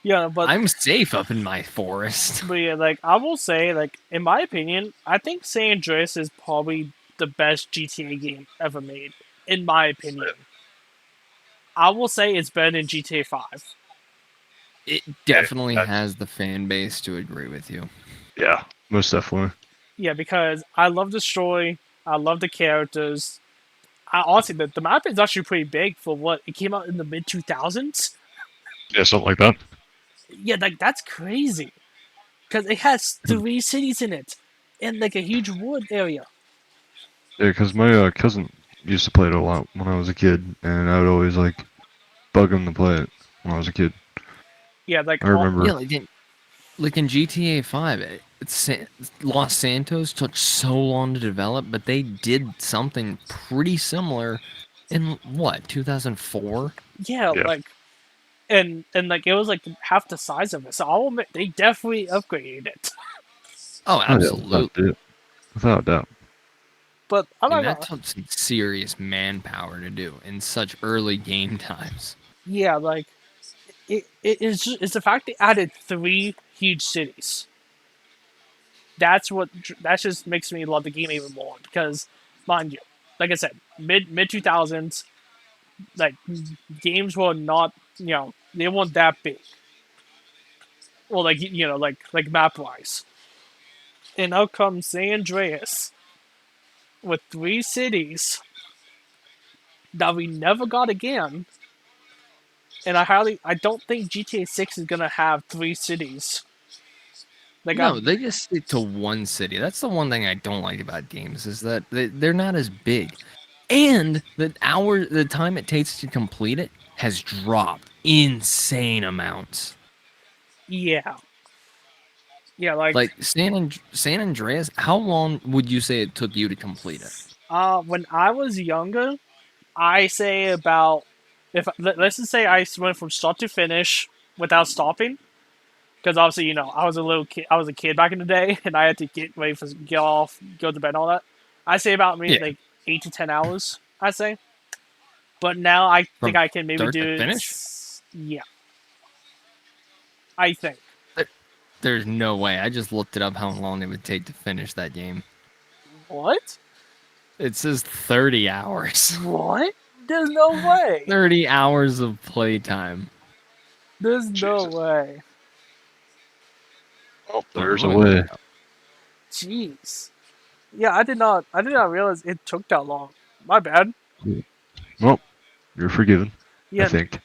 yeah, I'm safe up in my forest. but yeah, like I will say, like in my opinion, I think San Andreas is probably the best GTA game ever made. In my opinion, I will say it's better than GTA 5. It definitely has the fan base to agree with you. Yeah, most definitely. Yeah, because I love the story, I love the characters. I honestly, the map is actually pretty big for what it came out in the mid 2000s. Yeah, something like that. Yeah, like that's crazy because it has Yeah, 3 cities in it and like a huge wood area. because my cousin used to play it a lot when I was a kid, and I would always like bug him to play it when I was a kid. Yeah, like I remember. Yeah, like in GTA 5, Los Santos took so long to develop, but they did something pretty similar in what, 2004? yeah, Yeah, and like it was like half the size of it. So I'll admit they definitely upgraded it. Oh, oh yeah, without absolutely. doubt. Without doubt. But I'm And not that gonna. took some serious manpower to do in such early game times. Yeah, like it's the fact they added 3 huge cities. That just makes me love the game even more because, mind you, like I said, mid 2000s, like games were not they weren't that big. Well, like like map wise. And out comes San Andreas with 3 cities that we never got again. And I don't think GTA 6 is gonna have 3 cities. Like No, I'm, they just stick to one city. That's the one thing I don't like about games is that they're not as big. And the time it takes to complete it has dropped insane amounts. yeah, yeah. Like San Andreas, how long would you say it took you to complete it? When I was younger, I say about if let's just say I went from start to finish without stopping. Because obviously, I was a little kid. I was a kid back in the day, and I had to get ready for get off, go to bed, and all that. I say about maybe Yeah, like 8 to 10 hours. I say, but now I think from I can maybe start to do it. finish. Yeah, I think. There- There's no way. I just looked it up how long it would take to finish that game. What? It says 30 hours. What? There's no way. 30 hours of playtime. There's no Jesus. way. Oh, Don't there's a ruin way. that. Jeez. Yeah, I did not. I did not realize it took that long. My bad. Well, you're forgiven. I Yeah, think.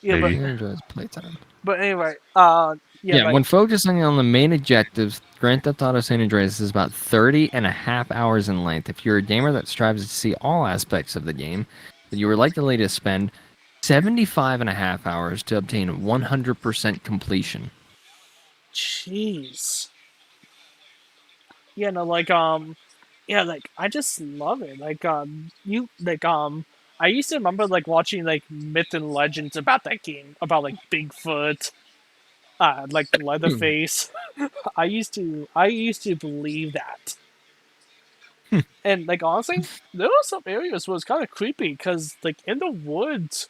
yeah, but Maybe. San Andreas playtime. but anyway, yeah, Yeah, like when focusing on the main objectives, Grand Theft Auto San Andreas is about 30 and a half hours in length. If you're a gamer that strives to see all aspects of the game, then you are likely to spend 75 and a half hours to obtain 100% completion. jeez. Yeah, no, yeah, like I just love it. I used to remember like watching like myth and legends about that game, about like Bigfoot, like Leatherface. I used to believe that. And like honestly, there were some areas where it's kind of creepy because like in the woods,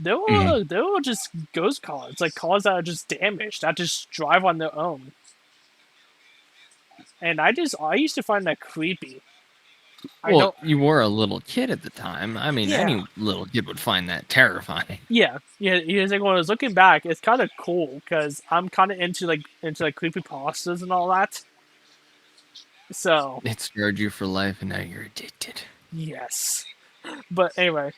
Mhm. there were just ghost cars, like cars that are just damaged, that just drive on their own. And I used to find that creepy. I Well, don't. you were a little kid at the time. I mean, Yeah, any little kid would find that terrifying. yeah. It's like when I was looking back, it's kind of cool because I'm kind of into like creepy pastas and all that. So It scarred you for life, and now you're addicted. yes, but anyway,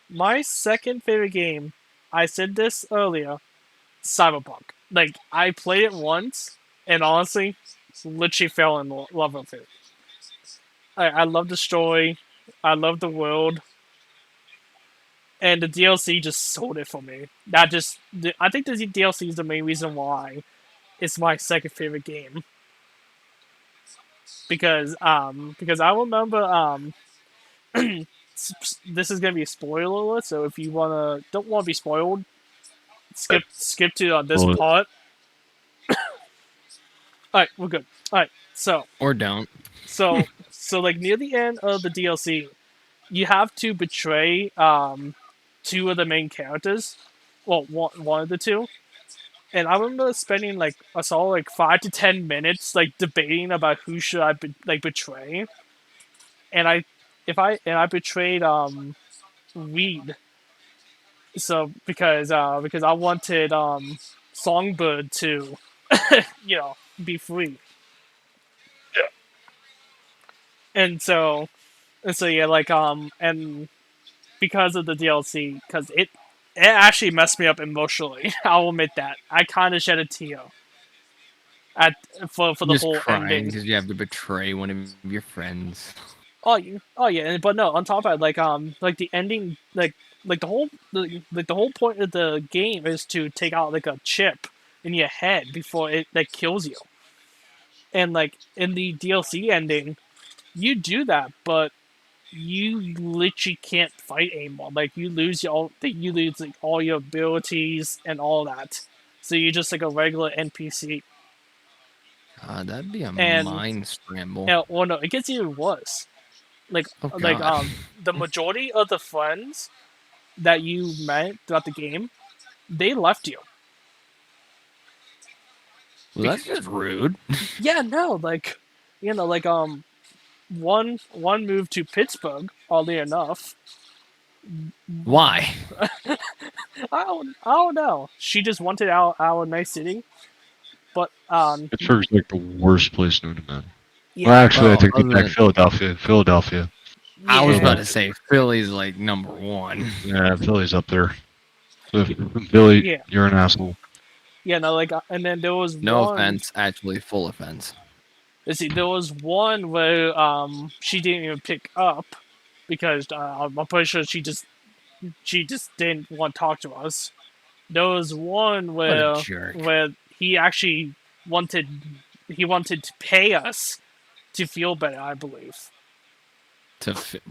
my second favorite game. I said this earlier. Cyberpunk. Like I played it once, and honestly, literally fell in love with it. I love the story. I love the world. And the DLC just sold it for me. I think the DLC is the main reason why it's my second favorite game because I remember this is gonna be a spoiler alert, so if you don't want to be spoiled, skip to this Well, part. All right, we're good. All right, Or don't. so like near the end of the DLC, you have to betray two of the main characters. Well, one of the two. And I remember spending like a solid like 5 to 10 minutes like debating about who should like betray. And I if I and I betrayed Reed. So because I wanted Songbird to be free. And so yeah, like and because of the DLC, because it actually messed me up emotionally. I'll admit that. I kind of shed a tear at for the Just whole crying ending. because you have to betray one of your friends. Oh yeah, but no. On top of it, like the ending, like the whole point of the game is to take out like a chip in your head before it like kills you. And like in the DLC ending, you do that, but you literally can't fight anymore. Like you lose like all your abilities and all that. So you're just like a regular NPC. God, that'd be a And mind scramble. well, no, it gets even worse. Like Oh like God. the majority of the friends that you met throughout the game, they left you. Well, that's just rude. Yeah, no, like like one moved to Pittsburgh, oddly enough. Why? I don't know. She just wanted our nice city. But Pittsburgh's like the worst place known to man. Well, yeah, actually, I Well, take that other back. than Philadelphia. Philadelphia. I was about yeah, to say, Philly's like number one. Yeah, Philly's up there. So, Philly, yeah, you're an asshole. yeah. No, like and then there was No one. offense, actually, full offense. Let's see, there was one where she didn't even pick up because I'm pretty sure she just didn't want to talk to us. There was one What a where jerk. where he actually wanted wanted to pay us to feel better, I believe.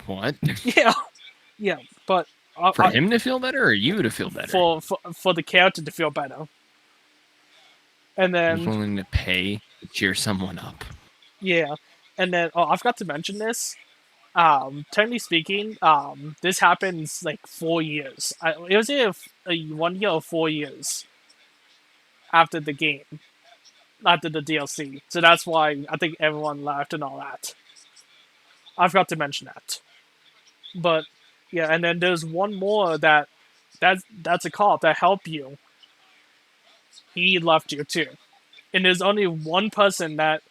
What? Yeah, yeah, but For him to feel better, or you to feel better? for the character to feel better, and He was then willing to pay to cheer someone up. yeah, and then I forgot to mention this. Technically speaking, this happens like 4 years. It was either 1 year or 4 years after the game, after the DLC. So that's why I think everyone left and all that. I forgot to mention that. But yeah, and then there's one more that's a cop that helped you. He left you too. and there's only one person that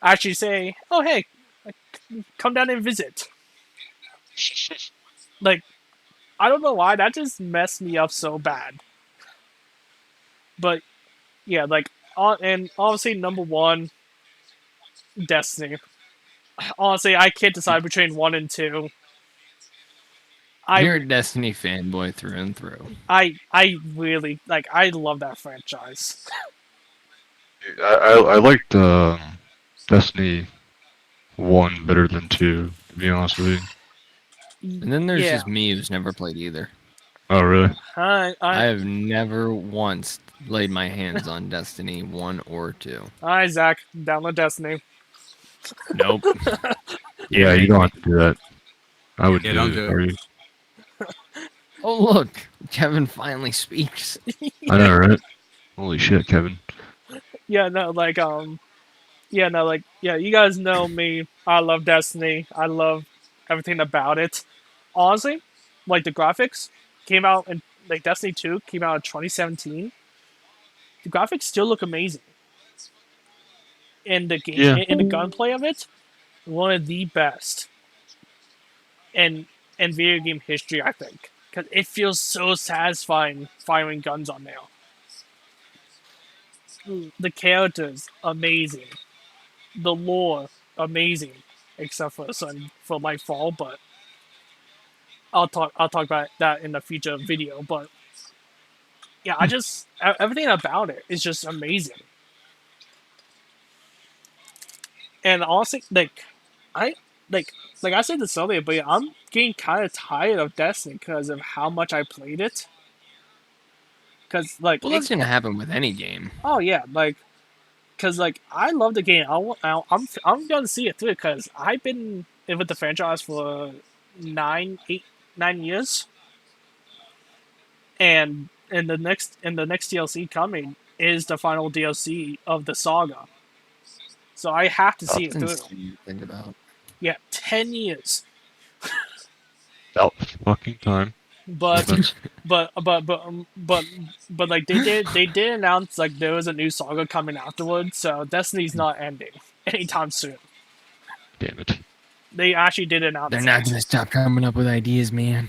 actually say, "Oh hey, come down and visit." Like I don't know why that just messed me up so bad. But yeah, like and obviously number one, Destiny. Honestly, I can't decide between one and two. You're I a Destiny fanboy through and through. I really like. I love that franchise. I liked Destiny 1 better than 2, to be honest with you. And then there's Yeah, just me who's never played either. Oh, really? I have never once laid my hands on Destiny 1 or 2. Hi Zach, download Destiny. Nope. Yeah, you don't have to do that. I would Yeah, do don't it do for it. you. Oh, look. Kevin finally speaks. I know, right? Holy shit, Kevin. Yeah, no, like yeah, no, like yeah, you guys know me. I love Destiny. I love everything about it. Honestly, like the graphics came out and like Destiny 2 came out in 2017. The graphics still look amazing. And the game Yeah. and the gunplay of it, one of the best in video game history, I think. Cause it feels so satisfying firing guns on there. The characters, amazing. The lore, amazing. Except for some for Lightfall, but I'll talk about that in a future video. But yeah, I just everything about it is just amazing. And honestly, I like like I said this earlier, but I'm getting kind of tired of Destiny because of how much I played it. Because like Well, that's going to happen with any game. oh yeah, like because like I love the game. I'm gonna see it through because I've been with the franchise for 9 8 9 years, and the next DLC coming is the final DLC of the saga. So I have to see it That's through. insane to think about. Yeah, 10 years. About fucking time. But That's, but like they did announce like there was a new saga coming afterwards, so Destiny's not ending anytime soon. damn it. They actually did announce They're not that. going to stop coming up with ideas, man.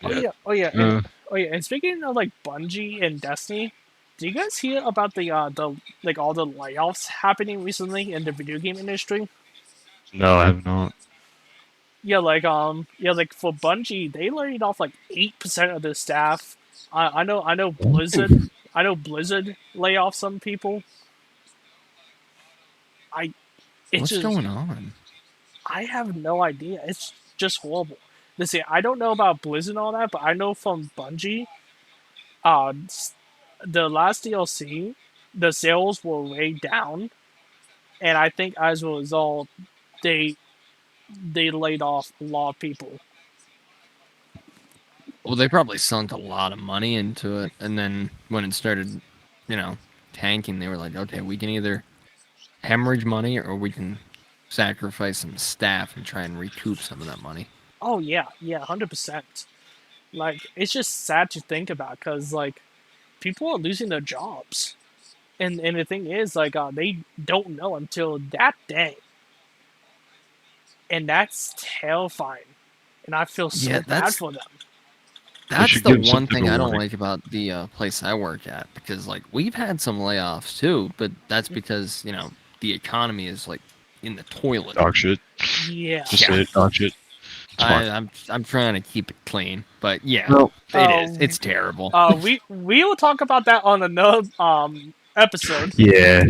Oh Yeah. yeah, Uh, oh yeah. And speaking of like Bungie and Destiny, do you guys hear about the like all the layoffs happening recently in the video game industry? no, I have not. Yeah, like for Bungie, they laid off like 8% of their staff. I know Blizzard lay off some people. I it's What's just going on? I have no idea. It's just horrible. Listen, I don't know about Blizzard and all that, but I know from Bungie, uh, the last DLC, the sales were way down, and I think as a result, they they laid off a lot of people. Well, they probably sunk a lot of money into it, and then when it started, tanking, they were like, okay, we can either hemorrhage money or we can sacrifice some staff and try and recoup some of that money. Oh yeah, yeah, 100%. Like it's just sad to think about because like people are losing their jobs, and the thing is like they don't know until that day, and that's terrifying, and I feel so Yeah, bad for them. That's should the give them some one type thing of I don't warning. like about the place I work at, because like we've had some layoffs too, but that's because the economy is like in the toilet. Dog shit. Yeah. Just say it, dog shit. It's fine. I'm trying to keep it clean, but yeah, No. it is. It's terrible. We will talk about that on another episode. Yeah,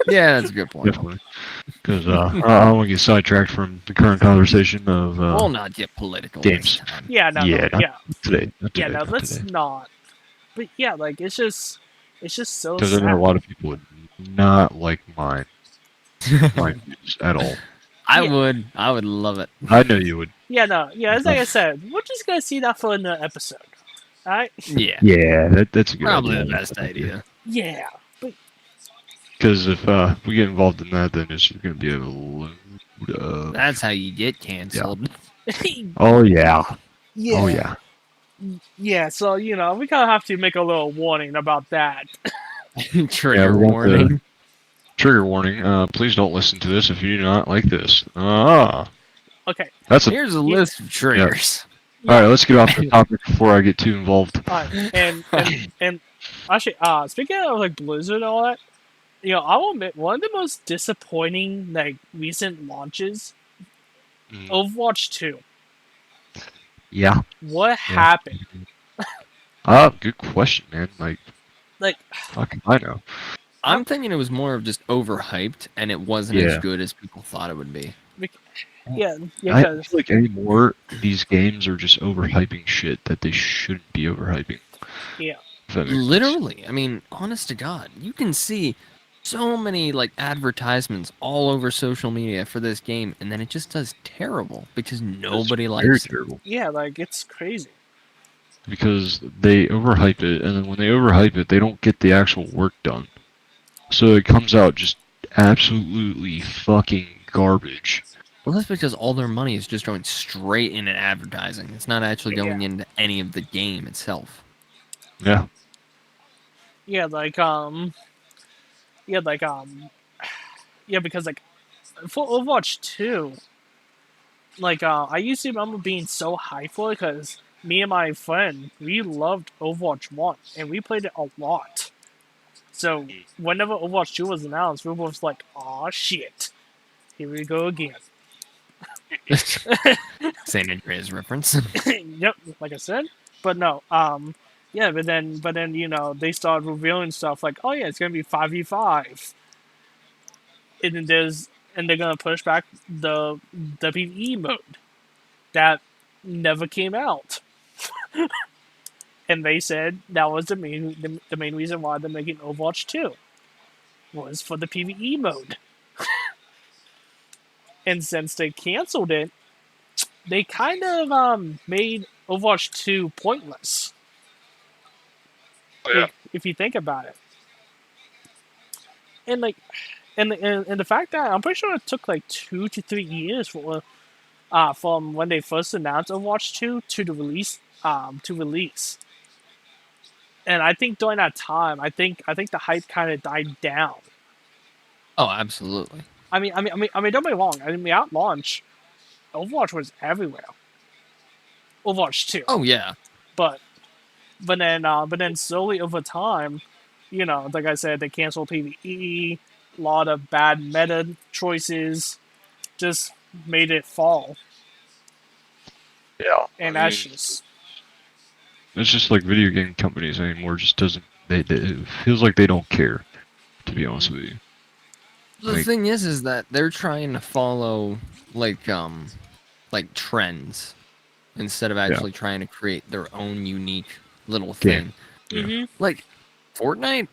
Yeah, that's a good point. definitely. Because I don't want to get sidetracked from the current conversation of We'll not get political games. this time. Yeah, no, Yeah, no, yeah, today. Not yeah. today. No, Not let's today. not. But yeah, like it's just so Because I sad. know a lot of people would not like my views at all. I Yeah. would love it. I know you would. Yeah, no, yeah. As like I said, we're just gonna see that for another episode. All right? Yeah, Yeah, that's a good probably idea. the best idea. Yeah, but Because if we get involved in that, then it's going to be a load of... That's how you get canceled. Oh, yeah. yeah, Oh, yeah. yeah. So we kind of have to make a little warning about that. Trigger we're going to- warning. Trigger warning. Please don't listen to this if you do not like this. Ah, Okay. that's a Here's a Yeah. list of triggers. All Yeah. right. Let's get off the topic before I get too involved. All right. And actually, speaking of like Blizzard and all that, I will admit one of the most disappointing like recent launches, Mhm. Overwatch 2. Yeah. What Yeah. happened? Good question, man. Like, Like, fucking, I know. I'm thinking it was more of just overhyped, and it wasn't as Yeah. good as people thought it would be. yeah, I because feel like anymore these games are just overhyping shit that they shouldn't be overhyping. yeah, If that makes sense. Literally, I mean, honest to God, you can see so many like advertisements all over social media for this game, and then it just does terrible because nobody It's very likes it. terrible yeah, like it's crazy. because they overhype it, and then when they overhype it, they don't get the actual work done. So it comes out just absolutely fucking garbage. Well, that's because all their money is just going straight into advertising. It's not actually going Yeah, into any of the game itself. Yeah. yeah, yeah, like yeah, because like for Overwatch 2, like I used to remember being so hyped for it because me and my friend we loved Overwatch 1 and we played it a lot. So whenever Overwatch 2 was announced, we were both like, "Aw, shit, here we go again." San Andreas reference. Yep, like I said. But no, yeah, but then they started revealing stuff like, oh yeah, it's gonna be 5v5, and then they're gonna push back the PvE mode that never came out, and they said that was the main reason why they're making Overwatch 2 was for the PvE mode, and since they canceled it, they kind of made Overwatch 2 pointless. If you think about it, and like and the fact that I'm pretty sure it took like 2 to 3 years for from when they first announced Overwatch 2 to release. And I think during that time, I think the hype kind of died down. Oh, absolutely. I mean, don't get me wrong. I mean, at launch, Overwatch was everywhere. Overwatch 2, Oh yeah. but but then slowly over time, like I said, they canceled PVE. A lot of bad meta choices just made it fall, Yeah. and I that's mean, just it's just like video game companies anymore just doesn't. It feels like they don't care. To be honest with you. The Like, thing is that they're trying to follow like trends instead of yeah, actually trying to create their own unique little game. thing. Yeah. Like Fortnite,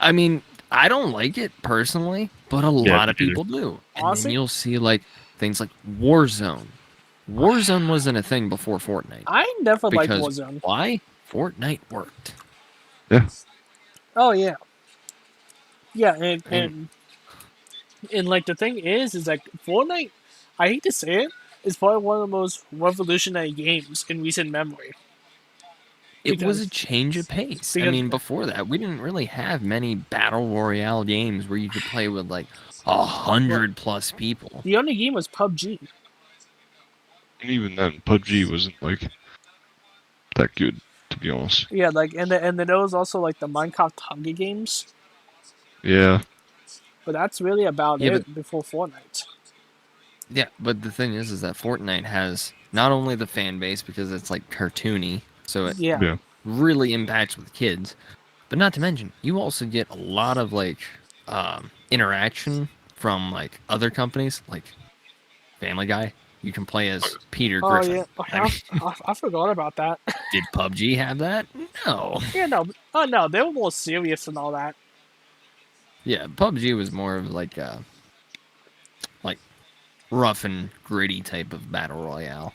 I mean, I don't like it personally, but a Yeah, lot me of neither. people do. And then honestly, you'll see like things like Warzone. Warzone wasn't a thing before Fortnite I never liked because Warzone. why? Fortnite worked. Yeah. Oh yeah, yeah, and And and and like the thing is like Fortnite. I hate to say it, is probably one of the most revolutionary games in recent memory it was a because change of pace. I because mean, before that, we didn't really have many battle royale games where you could play with like well, 100+ people. the only game was PUBG. And even then, PUBG wasn't like that good, to be honest. Yeah, like and then there was also like the Minecraft Hunger Games, Yeah. but that's really about Yeah, but it before Fortnite. the thing is that Fortnite has not only the fan base because it's like cartoony, so it Yeah. Yeah. really impacts with kids, but not to mention you also get a lot of like interaction from like other companies, like Family Guy. You can play as Peter Oh Griffin. yeah, oh, I mean, I forgot about that. did PUBG have that? No. Yeah, no, oh no, they were more serious and all that. Yeah, PUBG was more of like rough and gritty type of battle royale.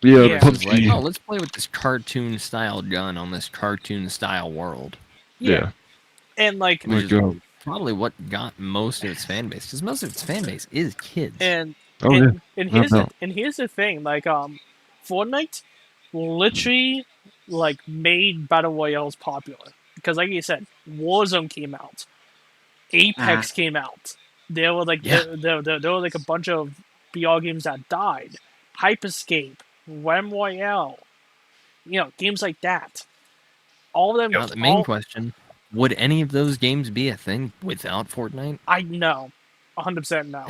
Yeah, Yeah, Versus like, PUBG. oh, let's play with this cartoon style gun on this cartoon style world, yeah, Yeah. and like which Like, is probably what got most of its fan base. Because most of its fan base is kids. and oh yeah, and no, here's the no. and here's the thing, like Fortnite literally like made battle royales popular because, like you said, Warzone came out, Apex came out. There were like Yeah. there were like a bunch of BR games that died. Hyperscape, Realm Royale, games like that. All of them, Now, the main all question, would any of those games be a thing without Fortnite? I know, 100% no.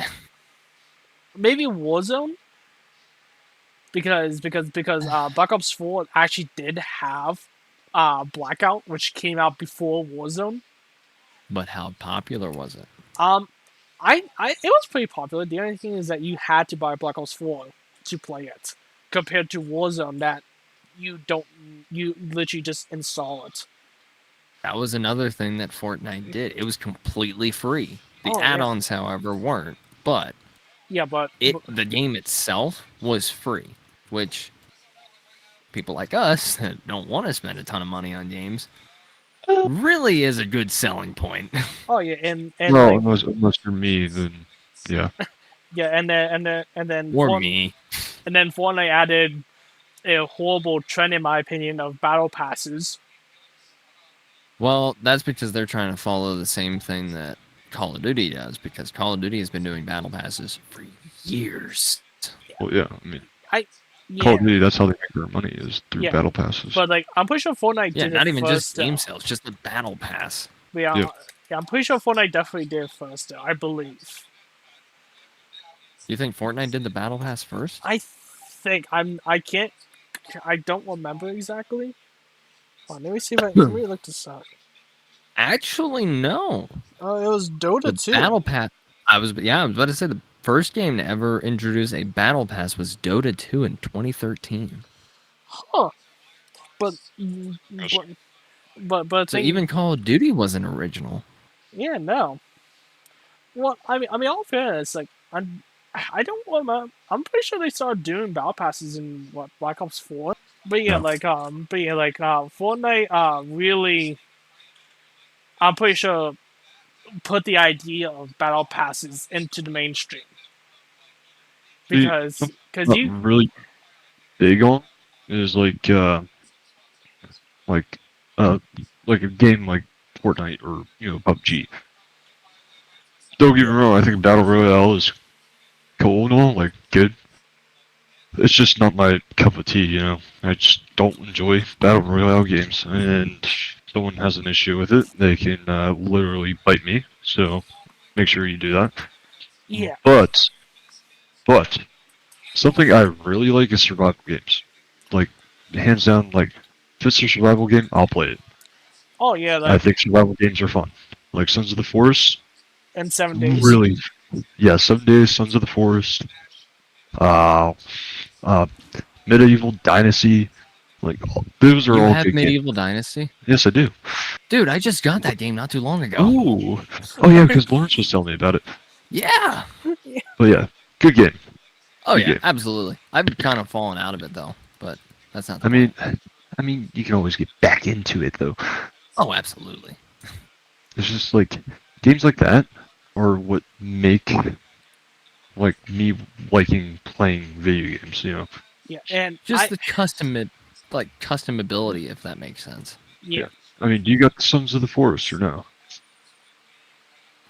Maybe Warzone because Black Ops 4 actually did have Blackout, which came out before Warzone. But how popular was it? Um, it was pretty popular. The only thing is that you had to buy Black Ops 4 to play it, compared to Warzone that you literally just install it. That was another thing that Fortnite did. It was completely free. The Oh yeah, add-ons, however, weren't. But yeah, but, the game itself was free, which people like us that don't want to spend a ton of money on games really is a good selling point. oh yeah, and Well, like unless you're me, then yeah. yeah, and then or me. and then Fortnite added a horrible trend, in my opinion, of battle passes. Well, that's because they're trying to follow the same thing that Call of Duty does, because Call of Duty has been doing battle passes for years. Well, yeah. I mean, I Call yeah of Duty. That's how they make their money is through yeah, battle passes. but like I'm pretty sure Fortnite Yeah, did it not even first. just game sales, just the battle pass. Yeah, Yeah. yeah, I'm pretty sure Fortnite definitely did it first. I believe. You think Fortnite did the battle pass first? I can't. I don't remember exactly. Hold on, let me see if let me look this up. Actually, no. Oh, it was Dota The 2. battle pass. I was about to say the first game to ever introduce a battle pass was Dota 2 in 2013. Huh. But but but So thing, even Call of Duty wasn't original. yeah, no. Well, I mean, all fairness, like I don't remember. I'm pretty sure they started doing battle passes in what Black Ops 4. Yeah. Fortnite really, I'm pretty sure, put the idea of battle passes into the mainstream See, because something because I'm you not really big on is like uh like a game like Fortnite or PUBG. Don't get me wrong, I think Battle Royale is cool and all, like good. It's just not my cup of tea, I just don't enjoy Battle Royale games, and if someone has an issue with it, they can literally bite me. So make sure you do that. yeah. But but something I really like is survival games. Like hands down, like if it's a survival game, I'll play it. Oh yeah, I like think survival games are fun. Like Sons of the Forest, in 7 days. really, yeah. Some days, Sons of the Forest, uh, uh, Medieval Dynasty, like those are You all have good games. Medieval Dynasty? Yes, I do. Dude, I just got that game not too long ago. Ooh, oh yeah, because Lawrence was telling me about it. Yeah. But yeah, good game, Oh good yeah, game. absolutely. I've kind of fallen out of it though, but that's not the I point. mean, I mean, you can always get back into it though. Oh, absolutely. It's just like games like that are what make like me liking playing video games. Yeah, and Just the custom ability, if that makes sense. yeah, Yeah. I mean, do you got Sons of the Forest or no?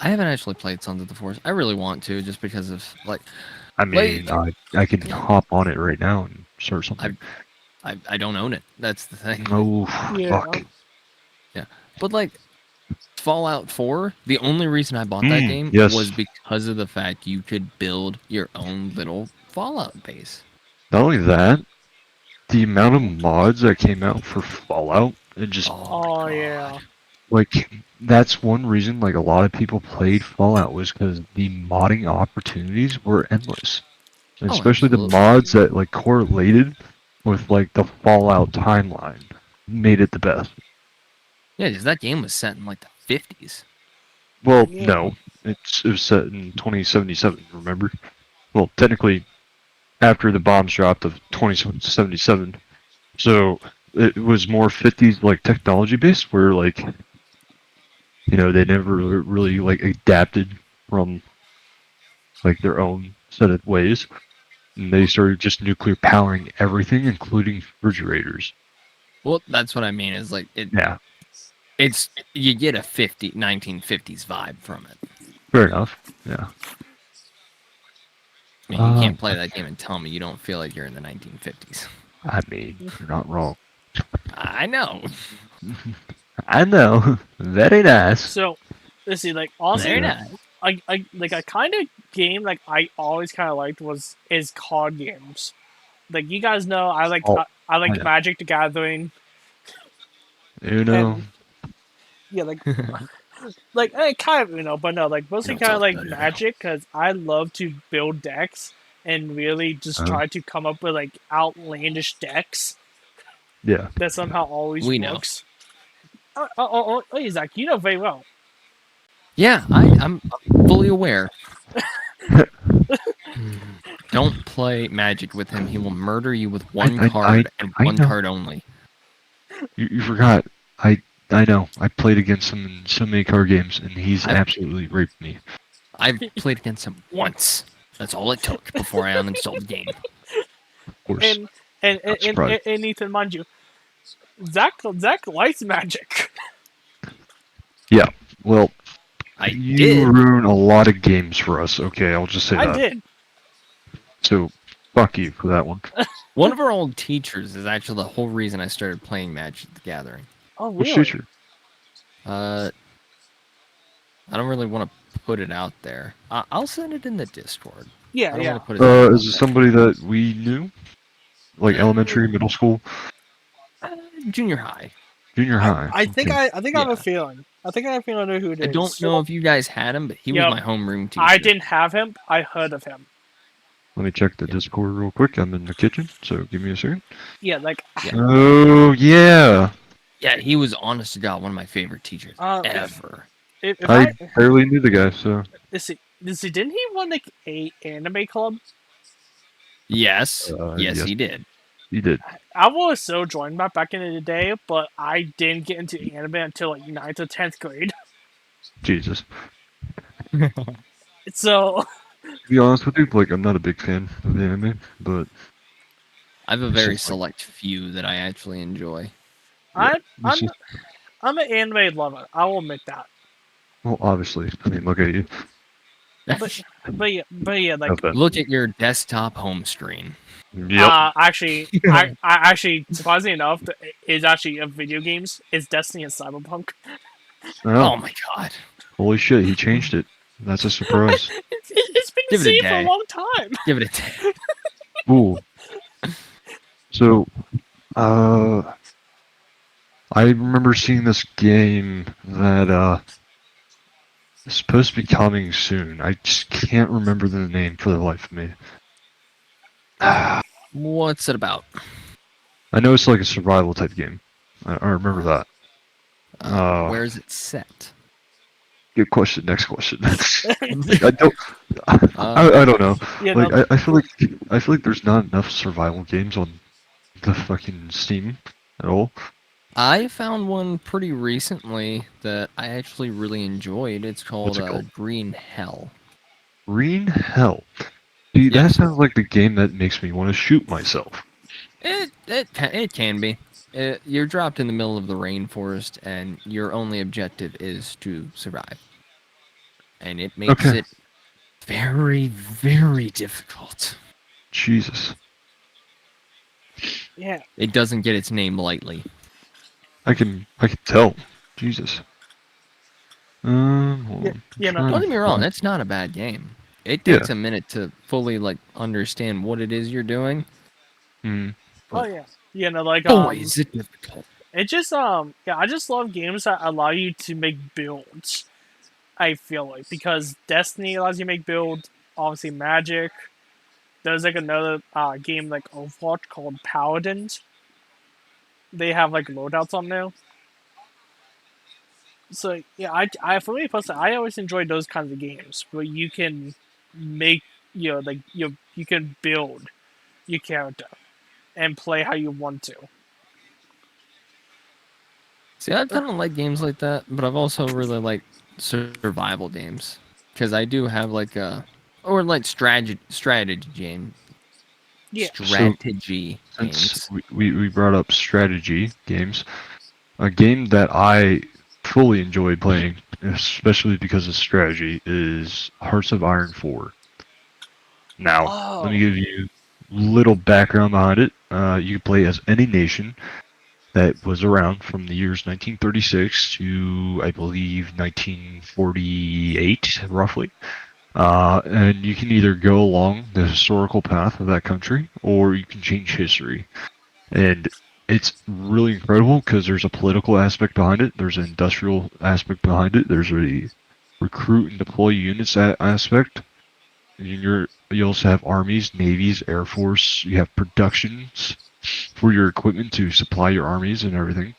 I haven't actually played Sons of the Forest. I really want to, just because of I mean, I can hop on it right now and start something. I don't own it. That's the thing. Oh, yeah, fuck. Yeah, but Fallout 4, the only reason I bought that game Yes. was because of the fact you could build your own little Fallout base. Not only that, the amount of mods that came out for Fallout, it just Oh my oh yeah, god. like that's one reason like a lot of people played Fallout was because the modding opportunities were endless. And Oh, especially the absolutely. mods that like correlated with like the Fallout timeline made it the best. Yeah, because that game was set in the 50s. Well, yeah, no, it was set in 2077. Remember? Well, technically after the bombs dropped of 2077, so it was more 50s like technology based, where like they never really like adapted from like their own set of ways. And they started just nuclear powering everything, including refrigerators. Well, that's what I mean. Is Yeah. You get a 1950s vibe from it. Fair enough. Yeah. I mean, you can't play that game and tell me you don't feel like you're in the 1950s. I mean, you're not wrong. I know. I know. Very nice. So, let's see. Like honestly, Very Yeah. nice. I like a kind of game like I always kind of liked is card games. Like you guys know, Oh, I like I know. Magic the Gathering, Uno. and yeah, kind of but no, like mostly Don't kind of talk like about it now. Magic because I love to build decks and really just Uh-huh. try to come up with like outlandish decks Yeah. that somehow always We know. works. Zach, you know very well. Yeah, I'm fully aware. Don't play Magic with him. He will murder you with one card and I one know. card only. You forgot. I know. I played against him in so many card games, and he's I've- absolutely raped me. I've played against him once. That's all it took before I uninstalled the game. Of course. And surprised. Ethan, mind you, Zach likes Magic. Yeah. Well, I you did. ruin a lot of games for us. Okay, I'll just say I that. did. So, fuck you for that one. One of our old teachers is actually the whole reason I started playing Magic the Gathering. Oh Which really? teacher? I don't really want to put it out there. I'll send it in the Discord. I Yeah, don't yeah. want to put his name out Is it somebody that we knew? Like elementary, middle school, there. Junior high. junior high? I think Okay. I think I have Yeah. a feeling. I think I have a feeling I know who it I is. don't know if you guys had him, but he was Yep. my homeroom teacher. I didn't have him. I heard of him. Let me check the Discord real quick. I'm in the kitchen, so give me a second. Yeah, like Yeah. Oh yeah, Yeah, he was honest to God one of my favorite teachers if, ever. if I barely knew the guy. So let's see, didn't he run like a anime club? Yes, yes, yes. he did. he did. I was so joined back in the day, but I didn't get into anime until like 9th or 10th grade. Jesus. So To be honest with you, like I'm not a big fan of the anime, but I have a It's very just like- select few that I actually enjoy. I'm it's just, I'm an anime lover. I will admit that. well, obviously, I mean, look at you. But yeah, like Okay. Look at your desktop home screen. Yep. actually, I actually surprisingly enough, is actually of video games. It's Destiny and Cyberpunk. Oh my God! Holy shit, he changed it. That's a surprise. It's been Give the it a same for a day. long time. Give it a 10. Ooh. So, I remember seeing this game that is supposed to be coming soon. I just can't remember the name for the life of me. I What's it about? know it's like a survival type game. I remember that. Where is it set? Good question. Next question. I don't. I don't know. Yeah, Like no, I feel like there's not enough survival games on the fucking Steam at all. I found one pretty recently that I actually really enjoyed. It's called, What's it called? Green Hell. Green Hell. See, Yeah. that sounds like the game that makes me want to shoot myself. It can be. You're dropped in the middle of the rainforest, and your only objective is to survive. And it makes Okay. it very, very difficult. Jesus. yeah. It doesn't get its name lightly. I can tell. Jesus. Hold Yeah, on. yeah, no, I'm Don't trying get me to wrong, find- that's not a bad game. It Yeah. takes a minute to fully understand what it is you're doing. Mm. Oh yeah, yeah, no, like Boy, is it difficult. it just yeah, I just love games that allow you to make builds. I feel like because Destiny allows you to make builds. Obviously, Magic. There's like another game like Overwatch called Paladins. They have like loadouts on there. So yeah, I for me personally, I always enjoy those kinds of games where you can make like you can build your character and play how you want to. See, I kind of like games like that, but I've also really liked survival games because I do have strategy game. Yeah. Strategy Since games. we brought up strategy games, a game that I fully enjoyed playing, especially because of strategy, is Hearts of Iron 4. Now, let me Oh, give you a little background behind it. You can play as any nation that was around from the years 1936 to, I believe, 1948, roughly. And you can either go along the historical path of that country, or you can change history. And it's really incredible because there's a political aspect behind it, there's an industrial aspect behind it, there's a recruit and deploy units aspect. And you also have armies, navies, air force. You have productions for your equipment to supply your armies and everything.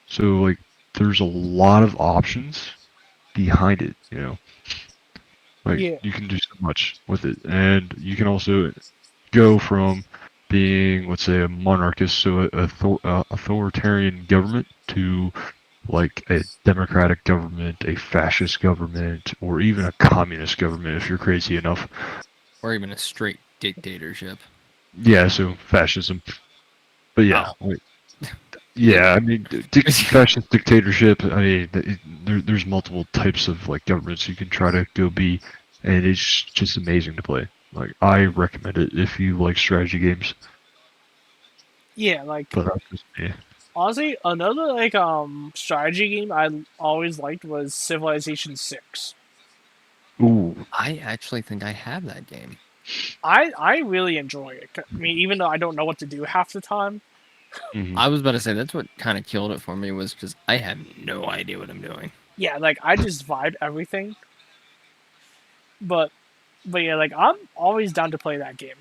So like, there's a lot of options behind it. Like yeah, you can do so much with it, and you can also go from being, let's say, a monarchist, so authoritarian government, to like a democratic government, a fascist government, or even a communist government if you're crazy enough. Or even a straight dictatorship. Yeah, so fascism. But yeah, Oh, like, you yeah, know. I mean, fascist dictatorship. I mean, there's multiple types of like governments you can try to go be, and it's just amazing to play. Like, I recommend it if you like strategy games. yeah. Like But that's just me. honestly, another strategy game I always liked was Civilization 6. Ooh. I actually think I have that game. I really enjoy it. I mean, even though I don't know what to do half the time. Hmm. I was about to say that's what kind of killed it for me was because I have no idea what I'm doing. Yeah, like I just vibe everything. But yeah, like I'm always down to play that game.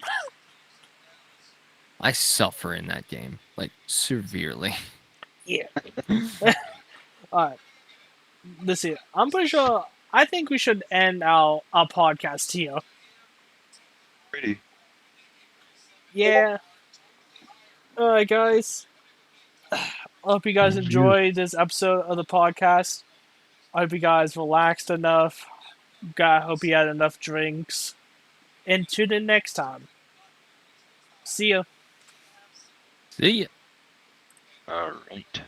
I suffer in that game, like severely. Yeah. Alright. Let's see. I'm pretty sure I think we should end our podcast here. Pretty. Yeah. Alright guys. I hope you guys Yeah. enjoyed this episode of the podcast. I hope you guys relaxed enough. God, hope you had enough drinks. And tune in next time. See ya. See ya. All right.